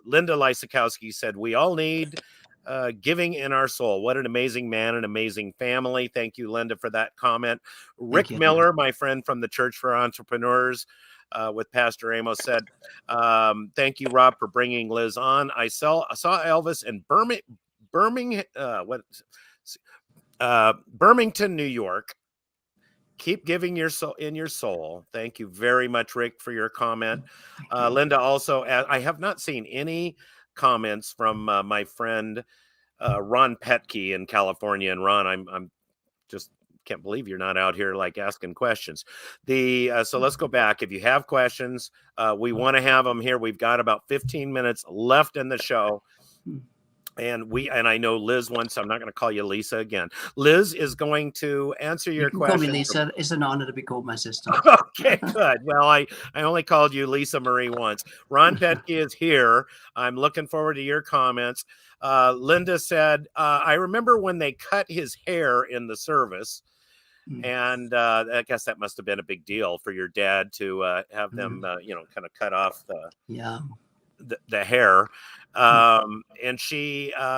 Speaker 1: Lysakowski said, we all need giving in our soul. What an amazing man, an amazing family. Thank you, Linda, for that comment. Rick Miller, my friend from the Church for Entrepreneurs, with Pastor Amos, said, thank you, Rob, for bringing Liz on. I saw Elvis in Birmingham, New York. Keep giving your soul in your soul. Thank you very much, Rick, for your comment. Linda also, I have not seen any comments from my friend Ron Petke in California. And Ron, I'm just can't believe you're not out here like asking questions. So let's go back. If you have questions, we want to have them here. We've got about 15 minutes left in the show. And I know Liz wants, I'm not going to call you Lisa again. Liz is going to answer your question.
Speaker 2: Call me Lisa. It's an honor to be called my sister.
Speaker 1: Okay, good. Well, I only called you Lisa Marie once. Ron Petke is here. I'm looking forward to your comments. Linda said, I remember when they cut his hair in the service. And I guess that must have been a big deal for your dad to have them, kind of cut off the hair. And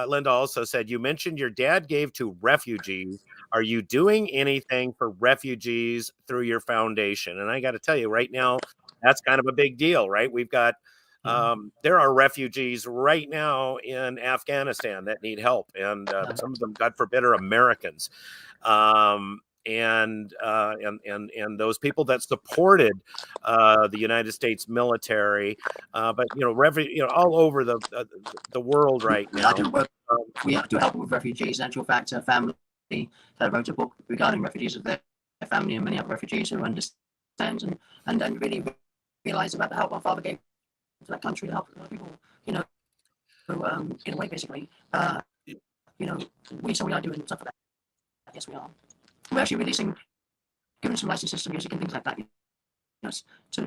Speaker 1: Linda also said, you mentioned your dad gave to refugees. Are you doing anything for refugees through your foundation? And I got to tell you right now, that's kind of a big deal, right? We've got, there are refugees right now in Afghanistan that need help. And some of them, God forbid, are Americans. And those people that supported the United States military, but all over the world right now.
Speaker 2: We have to help with refugees. In actual fact, a family that wrote a book regarding refugees of their family, and many other refugees who understand and then really realize about the help our father gave to that country to help people, who get away basically. We are doing stuff for that. Yes, we are. We're actually giving some licenses to music and things like that.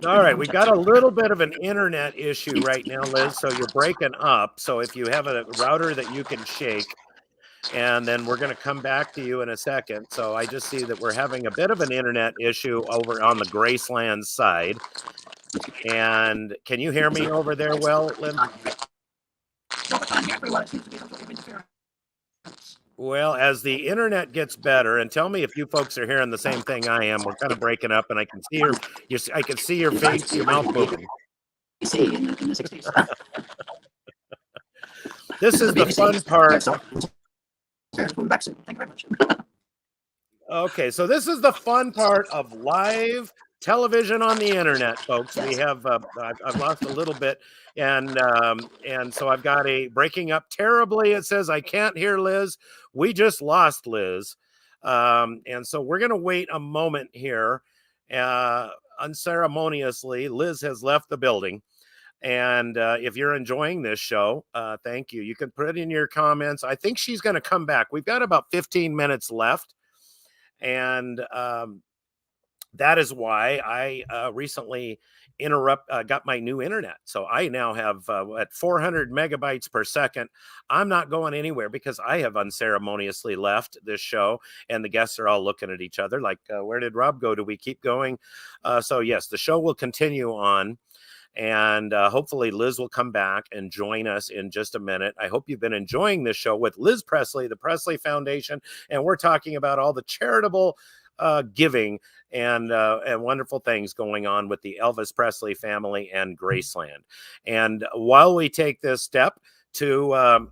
Speaker 1: All right, we've got a little bit of an internet issue right now, Liz, so you're breaking up. So if you have a router that you can shake, and then we're going to come back to you in a second. So I just see that we're having a bit of an internet issue over on the Graceland side. And can you hear me over there well, Lynn? Well, as the internet gets better, and tell me if you folks are hearing the same thing I am. We're kind of breaking up, and I can see I can see your face, your mouth moving.
Speaker 2: BBC in the 60s.
Speaker 1: This is the fun part.
Speaker 2: Thank you very much.
Speaker 1: Okay, so this is the fun part of live television on the internet, folks. We have I've lost a little bit, and so I've got a breaking up terribly. It says I can't hear Liz. We just lost Liz, and so we're gonna wait a moment here. Unceremoniously, Liz has left the building. And if you're enjoying this show, thank you. You can put it in your comments. I think she's going to come back. We've got about 15 minutes left. And that is why I recently got my new internet. So I now have at 400 megabytes per second. I'm not going anywhere because I have unceremoniously left this show, and the guests are all looking at each other like, where did Rob go? Do we keep going? So yes, the show will continue on. And hopefully Liz will come back and join us in just a minute. I hope you've been enjoying this show with Liz Presley, the Presley Foundation. And we're talking about all the charitable giving and wonderful things going on with the Elvis Presley family and Graceland. And while we take this step to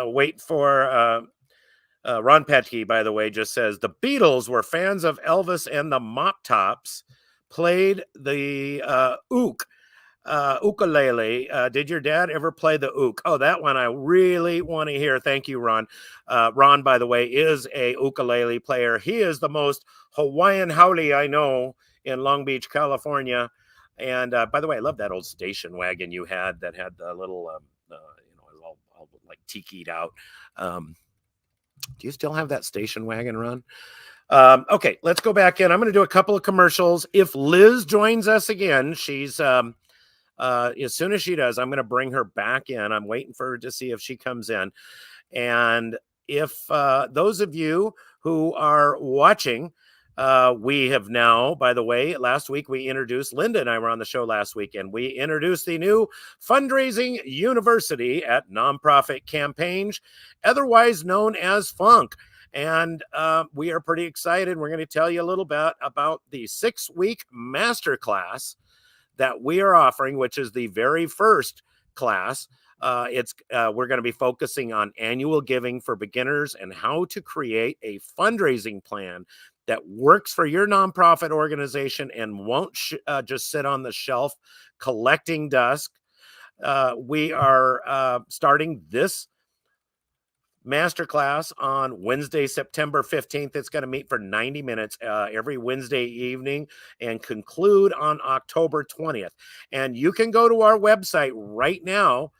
Speaker 1: wait for Ron Petke, by the way, just says the Beatles were fans of Elvis and the Mop Tops, played the ukulele. Did your dad ever play the ook? Oh, that one I really want to hear. Thank you, Ron. Ron, by the way, is a ukulele player. He is the most Hawaiian haole I know in Long Beach, California. And by the way, I love that old station wagon you had that had the little, all like tiki'd out. Do you still have that station wagon, Ron? Okay, let's go back in. I'm going to do a couple of commercials. If Liz joins us again, she's as soon as she does, I'm going to bring her back in. I'm waiting for her to see if she comes in. And if those of you who are watching, we have now, by the way, last week we introduced, Linda and I were on the show last week, and we introduced the new fundraising university at Nonprofit Campaigns, otherwise known as Funk. And we are pretty excited. We're going to tell you a little bit about the 6-week masterclass that we are offering, which is the very first class. We're going to be focusing on annual giving for beginners and how to create a fundraising plan that works for your nonprofit organization and won't just sit on the shelf collecting dust. We are starting this masterclass on Wednesday, September 15th. It's going to meet for 90 minutes every Wednesday evening and conclude on October 20th. And you can go to our website right now.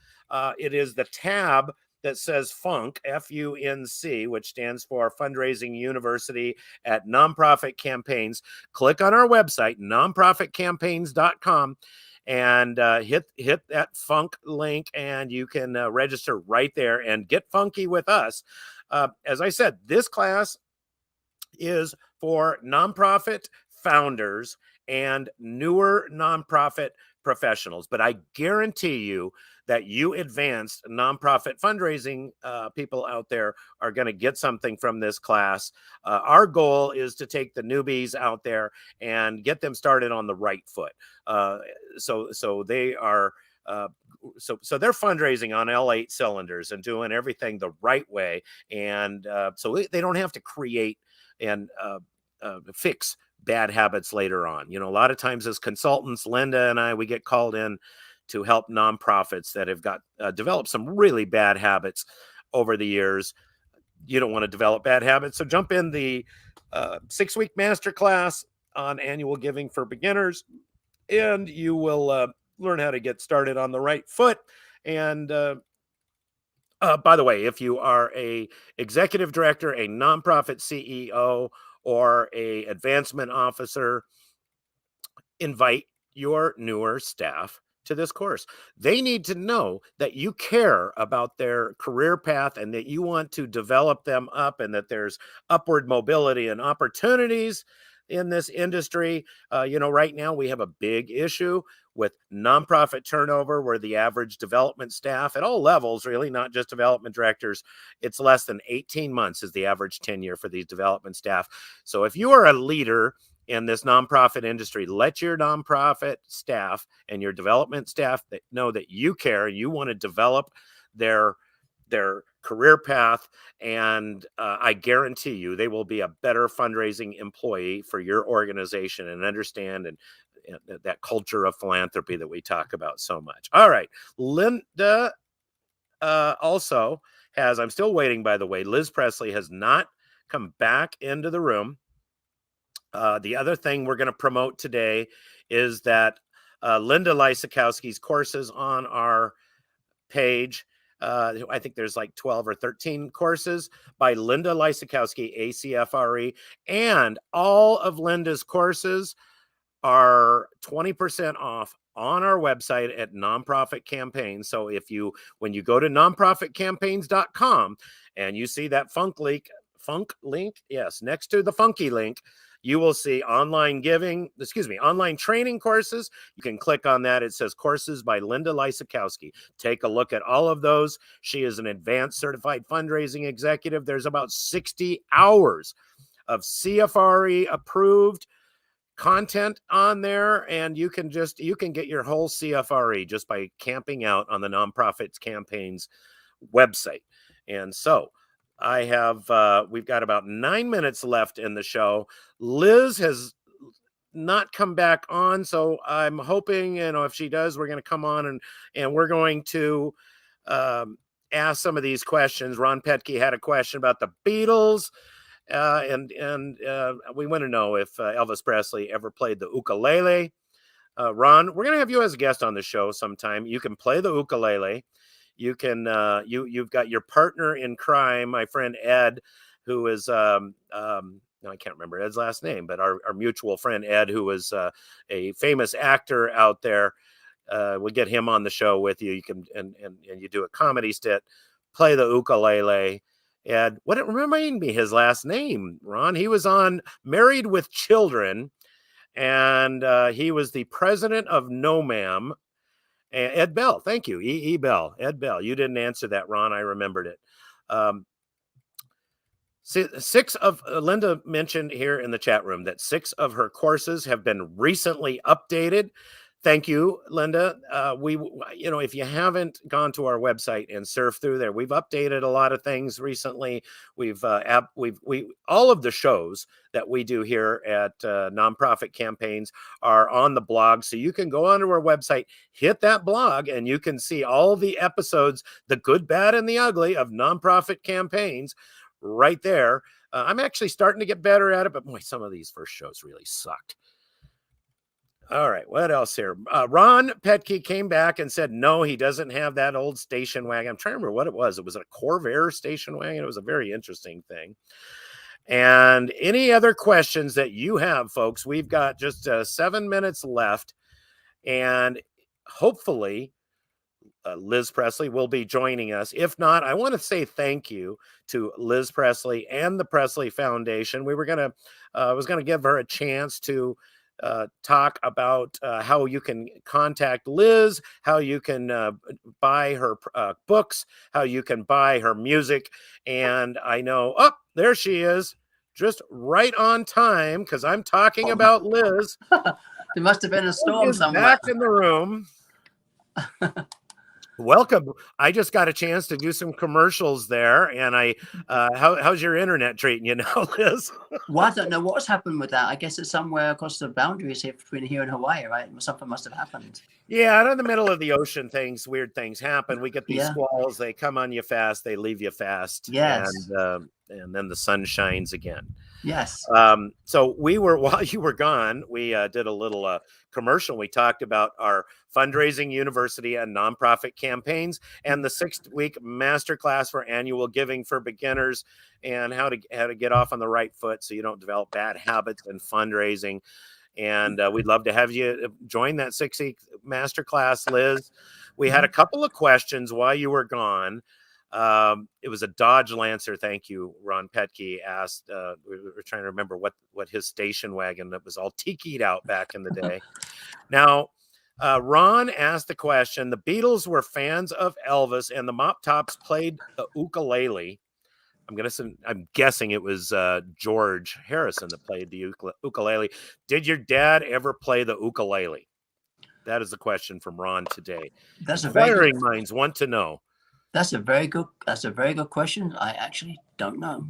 Speaker 1: It is the tab that says FUNC, F-U-N-C, which stands for Fundraising University at Nonprofit Campaigns. Click on our website, nonprofitcampaigns.com. And hit that funk link, and you can register right there and get funky with us. As I said, this class is for nonprofit founders and newer nonprofit professionals. But I guarantee you that you advanced nonprofit fundraising people out there are going to get something from this class. Our goal is to take the newbies out there and get them started on the right foot. So they are so they're fundraising on L8 cylinders and doing everything the right way, and so they don't have to create and fix bad habits later on. You know, a lot of times as consultants, Linda and I, we get called in to help nonprofits that have got developed some really bad habits over the years. You don't want to develop bad habits, so jump in the 6-week masterclass on annual giving for beginners, and you will learn how to get started on the right foot. And by the way, if you are a executive director, a nonprofit CEO, or a advancement officer, invite your newer staff to this course. They need to know that you care about their career path and that you want to develop them up, and that there's upward mobility and opportunities in this industry. Right now we have a big issue with nonprofit turnover, where the average development staff at all levels, really not just development directors, it's less than 18 months is the average tenure for these development staff. So if you are a leader in this nonprofit industry, let your nonprofit staff and your development staff that know that you care, you want to develop their career path, and I guarantee you they will be a better fundraising employee for your organization and understand and that culture of philanthropy that we talk about so much. All right, Linda also has, I'm still waiting, by the way, Liz Presley has not come back into the room. The other thing we're going to promote today is that Linda Lysakowski's courses on our page. I think there's like 12 or 13 courses by Linda Lysakowski, ACFRE, and all of Linda's courses are 20% off on our website at Nonprofit Campaigns. So when you go to nonprofitcampaigns.com and you see that funk link, yes, next to the funky link, you will see online training courses. You can click on that. It says courses by Linda Lysakowski. Take a look at all of those. She is an advanced certified fundraising executive. There's about 60 hours of CFRE approved content on there, and you can get your whole CFRE just by camping out on the Nonprofits Campaigns website. And so we've got about 9 minutes left in the show. Liz has not come back on, so I'm hoping, if she does, we're going to come on and we're going to ask some of these questions. Ron Petke had a question about the Beatles. And we want to know if Elvis Presley ever played the ukulele. Ron, we're going to have you as a guest on the show sometime. You can play the ukulele. You can you've got your partner in crime, my friend Ed, who is no, I can't remember Ed's last name, but our mutual friend Ed, who was a famous actor out there. We'll get him on the show with you. You can and you do a comedy skit, play the ukulele. Ed, remind me his last name, Ron? He was on Married with Children, and he was the president of No Ma'am. Ed Bell, thank you. E. Bell, Ed Bell. You didn't answer that, Ron. I remembered it. Linda mentioned here in the chat room that 6 of her courses have been recently updated. Thank you, Linda. If you haven't gone to our website and surfed through there, we've updated a lot of things recently. We've all of the shows that we do here at Nonprofit Campaigns are on the blog, so you can go onto our website, hit that blog, and you can see all the episodes, the good, bad, and the ugly of Nonprofit Campaigns, right there. I'm actually starting to get better at it, but boy, some of these first shows really sucked. All right, what else here? Ron Petke came back and said, no, he doesn't have that old station wagon. I'm trying to remember what it was. It was a Corvair station wagon. It was a very interesting thing. And any other questions that you have, folks, we've got just 7 minutes left. And hopefully Liz Presley will be joining us. If not, I want to say thank you to Liz Presley and the Presley Foundation. We were going to, was going to give her a chance to talk about how you can contact Liz, how you can buy her books, how you can buy her music. And I know, there she is, just right on time, because I'm talking about Liz.
Speaker 2: There must have been a storm somewhere.
Speaker 1: Back in the room. Welcome. I just got a chance to do some commercials there, and how's your internet treating you now, Liz?
Speaker 2: Well, I don't know what's happened with that. I guess it's somewhere across the boundaries here between here and Hawaii, right? Something must have happened.
Speaker 1: Yeah, out in the middle of the ocean, weird things happen. We get these squalls; they come on you fast, they leave you fast.
Speaker 2: Yes,
Speaker 1: and then the sun shines again.
Speaker 2: Yes.
Speaker 1: So while you were gone, we did a little commercial. We talked about our fundraising university and nonprofit campaigns, and the 6-week masterclass for annual giving for beginners, and how to get off on the right foot so you don't develop bad habits in fundraising. And we'd love to have you join that 6-week masterclass, Liz. We had a couple of questions while you were gone. It was a Dodge Lancer. Thank you. Ron Petke asked, we were trying to remember what his station wagon that was all tiki'd out back in the day. Now, Ron asked the question. The Beatles were fans of Elvis, and the Mop Tops played the ukulele. I'm guessing it was George Harrison that played the ukulele. Did your dad ever play the ukulele? That is the question from Ron today.
Speaker 2: That's a very good.
Speaker 1: Inquiring minds want to know.
Speaker 2: That's a very good question. I actually don't know,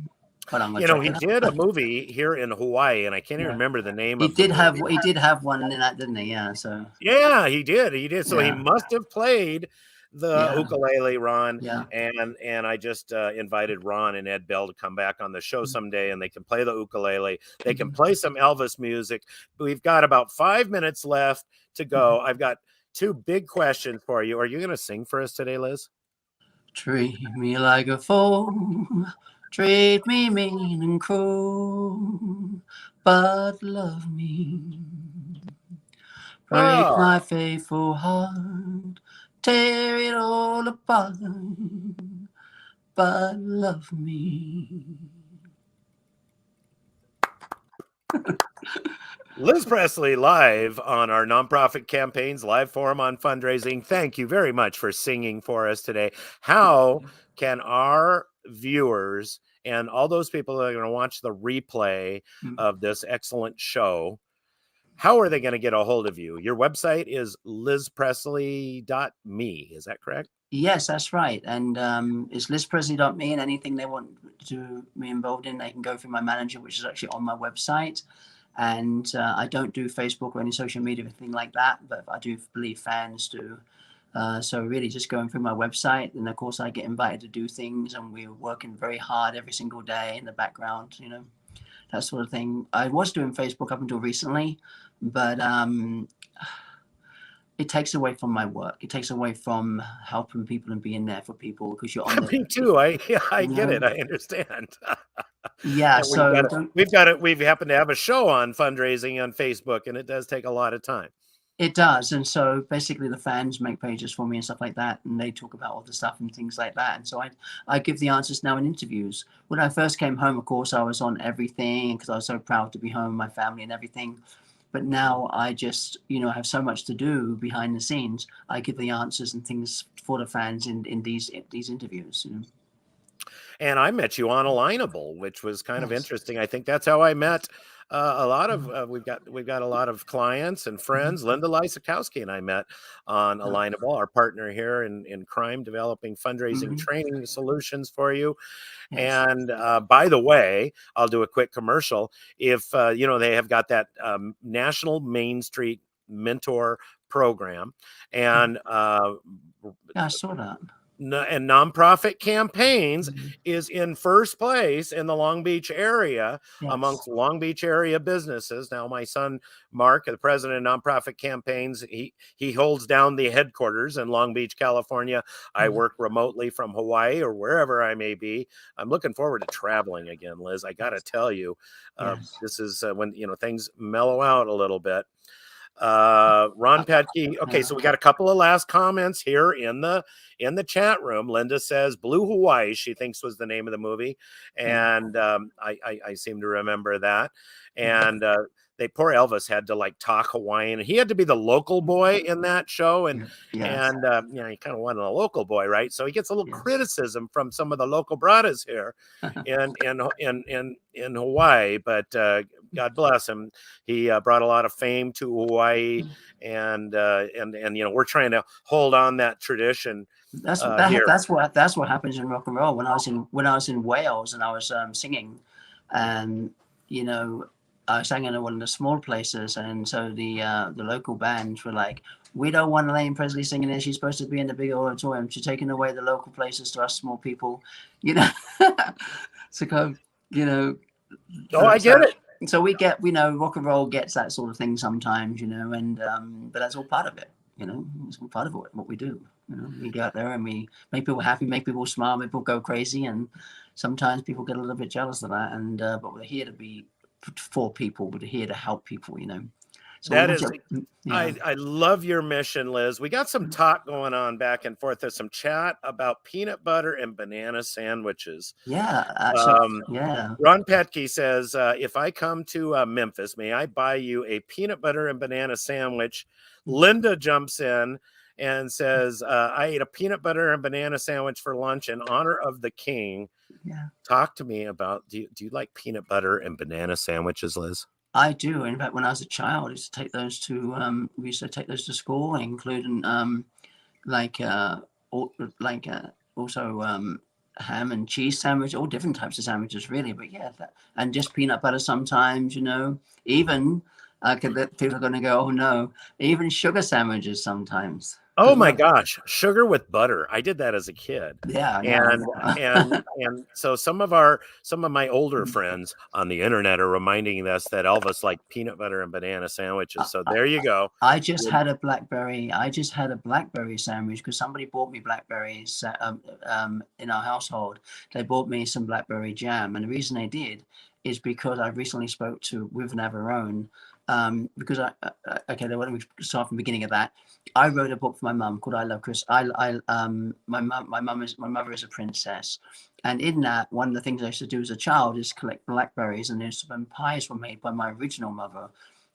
Speaker 2: but I'm gonna
Speaker 1: You know,
Speaker 2: check
Speaker 1: he
Speaker 2: it out.
Speaker 1: did a movie here in Hawaii, and I can't even remember the name
Speaker 2: He
Speaker 1: of the
Speaker 2: did have
Speaker 1: movie.
Speaker 2: one in that, didn't he? Yeah. So
Speaker 1: Yeah, he did. So he
Speaker 2: yeah,
Speaker 1: must have played the
Speaker 2: yeah,
Speaker 1: ukulele, Ron.
Speaker 2: yeah.
Speaker 1: And I just invited Ron and Ed Bell to come back on the show someday, and they can play the ukulele. They can play some Elvis music. We've got about 5 minutes left to go. I've got two big questions for you. Are you going to sing for us today, Liz?
Speaker 2: Treat me like a fool, treat me mean and cruel, but love me. Break my faithful heart, tear it all apart, but love me.
Speaker 1: Liz Presley live on our nonprofit campaigns live forum on fundraising. Thank you very much for singing for us today. How can our viewers and all those people that are going to watch the replay of this excellent show, how are they going to get a hold of you? Your website is lizpresley.me. Is that correct?
Speaker 2: Yes, that's right. And it's lizpresley.me, and anything they want to be involved in, they can go through my manager, which is actually on my website. And I don't do Facebook or any social media or anything like that, but I do believe fans do. So really just going through my website, and of course I get invited to do things, and we're working very hard every single day in the background, you know, that sort of thing. I was doing Facebook up until recently, but it takes away from my work. It takes away from helping people and being there for people, because you're on the.
Speaker 1: Me too. I get it. I understand.
Speaker 2: Yeah.
Speaker 1: And
Speaker 2: So
Speaker 1: we've happened to have a show on fundraising on Facebook, and it does take a lot of time.
Speaker 2: it does. And so basically the fans make pages for me and stuff like that, and they talk about all the stuff and things like that. And so I give the answers now in interviews. When I first came home, of course, I was on everything because I was so proud to be home with my family and everything. But now I just, you know, have so much to do behind the scenes. I give the answers and things for the fans in these interviews, you know.
Speaker 1: And I met you on Alignable, which was kind of interesting. I think that's how I met a lot of we've got a lot of clients and friends. Linda Lysakowski and I met on Alignable, our partner here in crime, developing fundraising training solutions for you.
Speaker 2: Yes.
Speaker 1: And by the way, I'll do a quick commercial. If you know, they have got that National Main Street Mentor program, and
Speaker 2: Yeah, I saw that.
Speaker 1: and nonprofit campaigns is in first place in the Long Beach area amongst Long Beach area businesses. Now, my son Mark, the president of nonprofit campaigns, he holds down the headquarters in Long Beach, California. I work remotely from Hawaii or wherever I may be. I'm looking forward to traveling again, Liz. I got to tell you, this is when, you know, things mellow out a little bit. Ron Petke. Okay, so we got a couple of last comments here in the chat room. Linda says Blue Hawaii, she thinks was the name of the movie, and I seem to remember that. And poor Elvis had to like talk Hawaiian. He had to be the local boy in that show, and you know, he kind of wanted a local boy, right? So he gets a little criticism from some of the local bradas here in Hawaii, but God bless him. He brought a lot of fame to Hawaii, and you know, we're trying to hold on that tradition.
Speaker 2: That's what happens in rock and roll. When I was in Wales and I was singing, and you know, I sang in one of the small places, and so the local bands were like, "We don't want Elaine Presley singing there. She's supposed to be in the big auditorium. She's taking away the local places to us small people," you know. So come, you know.
Speaker 1: Oh, I get it.
Speaker 2: So we get, you know, rock and roll gets that sort of thing sometimes, you know, and but that's all part of it, you know. It's all part of what we do. You know, we go out there and we make people happy, make people smile, make people go crazy, and sometimes people get a little bit jealous of that. And but we're here to be for people. We're here to help people, you know. So
Speaker 1: That is,
Speaker 2: yeah.
Speaker 1: I love your mission, Liz. We got some talk going on back and forth. There's some chat about peanut butter and banana sandwiches.
Speaker 2: Yeah. Yeah.
Speaker 1: Ron Petke says, if I come to Memphis, may I buy you a peanut butter and banana sandwich? Linda jumps in and says, I ate a peanut butter and banana sandwich for lunch in honor of the king.
Speaker 2: Yeah.
Speaker 1: Talk to me about, do you like peanut butter and banana sandwiches, Liz?
Speaker 2: I do. In fact, when I was a child, I used to take those to we used to take those to school, including like also ham and cheese sandwich, all different types of sandwiches, really. But yeah, and just peanut butter sometimes, even people are going to go, oh no, even sugar sandwiches sometimes.
Speaker 1: Oh my gosh, sugar with butter. I did that as a kid.
Speaker 2: Yeah,
Speaker 1: and so some of my older friends on the internet are reminding us that Elvis liked peanut butter and banana sandwiches. So there you go.
Speaker 2: I just had a blackberry sandwich because somebody bought me blackberries in our household. They bought me some blackberry jam, and the reason they did is because I recently spoke with Navarone. Because let me start from the beginning of that. I wrote a book for my mum called I Love Chris. My mother is a princess, and in that, one of the things I used to do as a child is collect blackberries, and some pies were made by my original mother,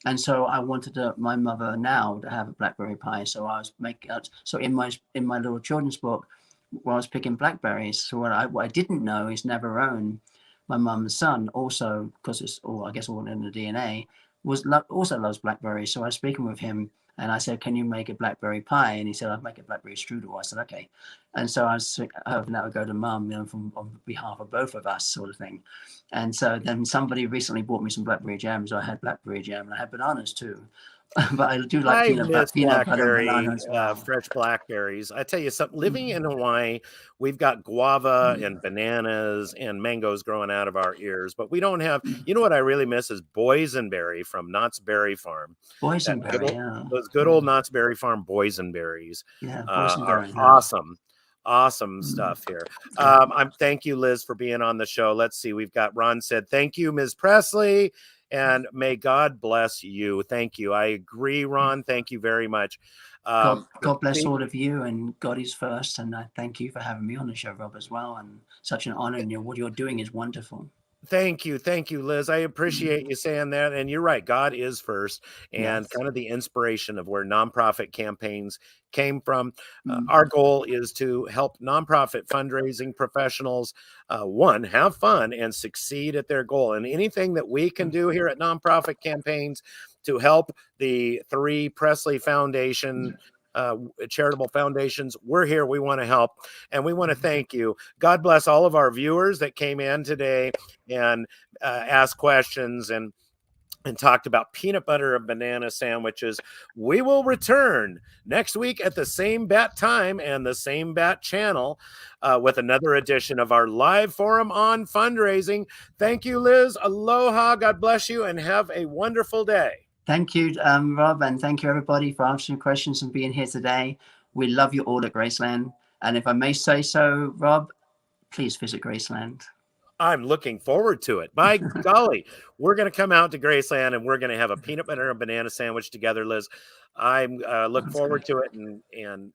Speaker 2: and so I wanted my mother now to have a blackberry pie. So I was making so in my little children's book, while I was picking blackberries. So what I didn't know is Navarone, my mum's son, also because it's all I guess all in the DNA. Also loves blackberries. So I was speaking with him and I said, can you make a blackberry pie? And he said, I'll make a blackberry strudel. I said, okay. And so I was hoping that would go to mum, on behalf of both of us, sort of thing. And so then somebody recently bought me some blackberry jam. So I had blackberry jam and I had bananas too. But I do like peanut butter and bananas. Well.
Speaker 1: Fresh blackberries. I tell you something, living in Hawaii, we've got guava and bananas and mangoes growing out of our ears, but we don't have, what I really miss is boysenberry from Knott's Berry Farm.
Speaker 2: Boysenberry,
Speaker 1: those good old Knott's Berry Farm boysenberries are awesome stuff here. Thank you, Liz, for being on the show. Let's see. We've got Ron said, thank you, Ms. Presley. And may God bless you. Thank you. I agree, Ron. Thank you very much.
Speaker 2: God bless all of you, and God is first. And I thank you for having me on the show, Rob, as well. And such an honor. And what you're doing is wonderful.
Speaker 1: Thank you, Liz. I appreciate you saying that. And you're right. God is first, and kind of the inspiration of where nonprofit campaigns came from. Our goal is to help nonprofit fundraising professionals, one, have fun and succeed at their goal. And anything that we can do here at Nonprofit Campaigns to help the 3 Presley Foundation charitable foundations, we're here. We want to help, and we want to thank you. God bless all of our viewers that came in today and asked questions and talked about peanut butter and banana sandwiches. We will return next week at the same bat time and the same bat channel with another edition of our live forum on fundraising. Thank you, Liz. Aloha. God bless you, and have a wonderful day.
Speaker 2: Thank you, Rob, and thank you, everybody, for answering questions and being here today. We love you all at Graceland. And if I may say so, Rob, please visit Graceland.
Speaker 1: I'm looking forward to it. By golly, we're going to come out to Graceland and we're going to have a peanut butter and banana sandwich together, Liz. I'm looking forward to it, and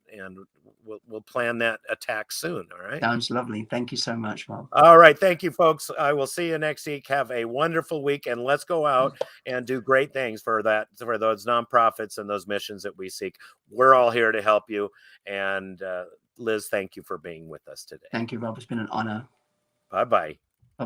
Speaker 1: we'll plan that attack soon. All right.
Speaker 2: Sounds lovely. Thank you so much, Rob.
Speaker 1: All right. Thank you, folks. I will see you next week. Have a wonderful week, and let's go out and do great things for those nonprofits and those missions that we seek. We're all here to help you. And Liz, thank you for being with us today.
Speaker 2: Thank you, Rob. It's been an honor.
Speaker 1: Bye-bye.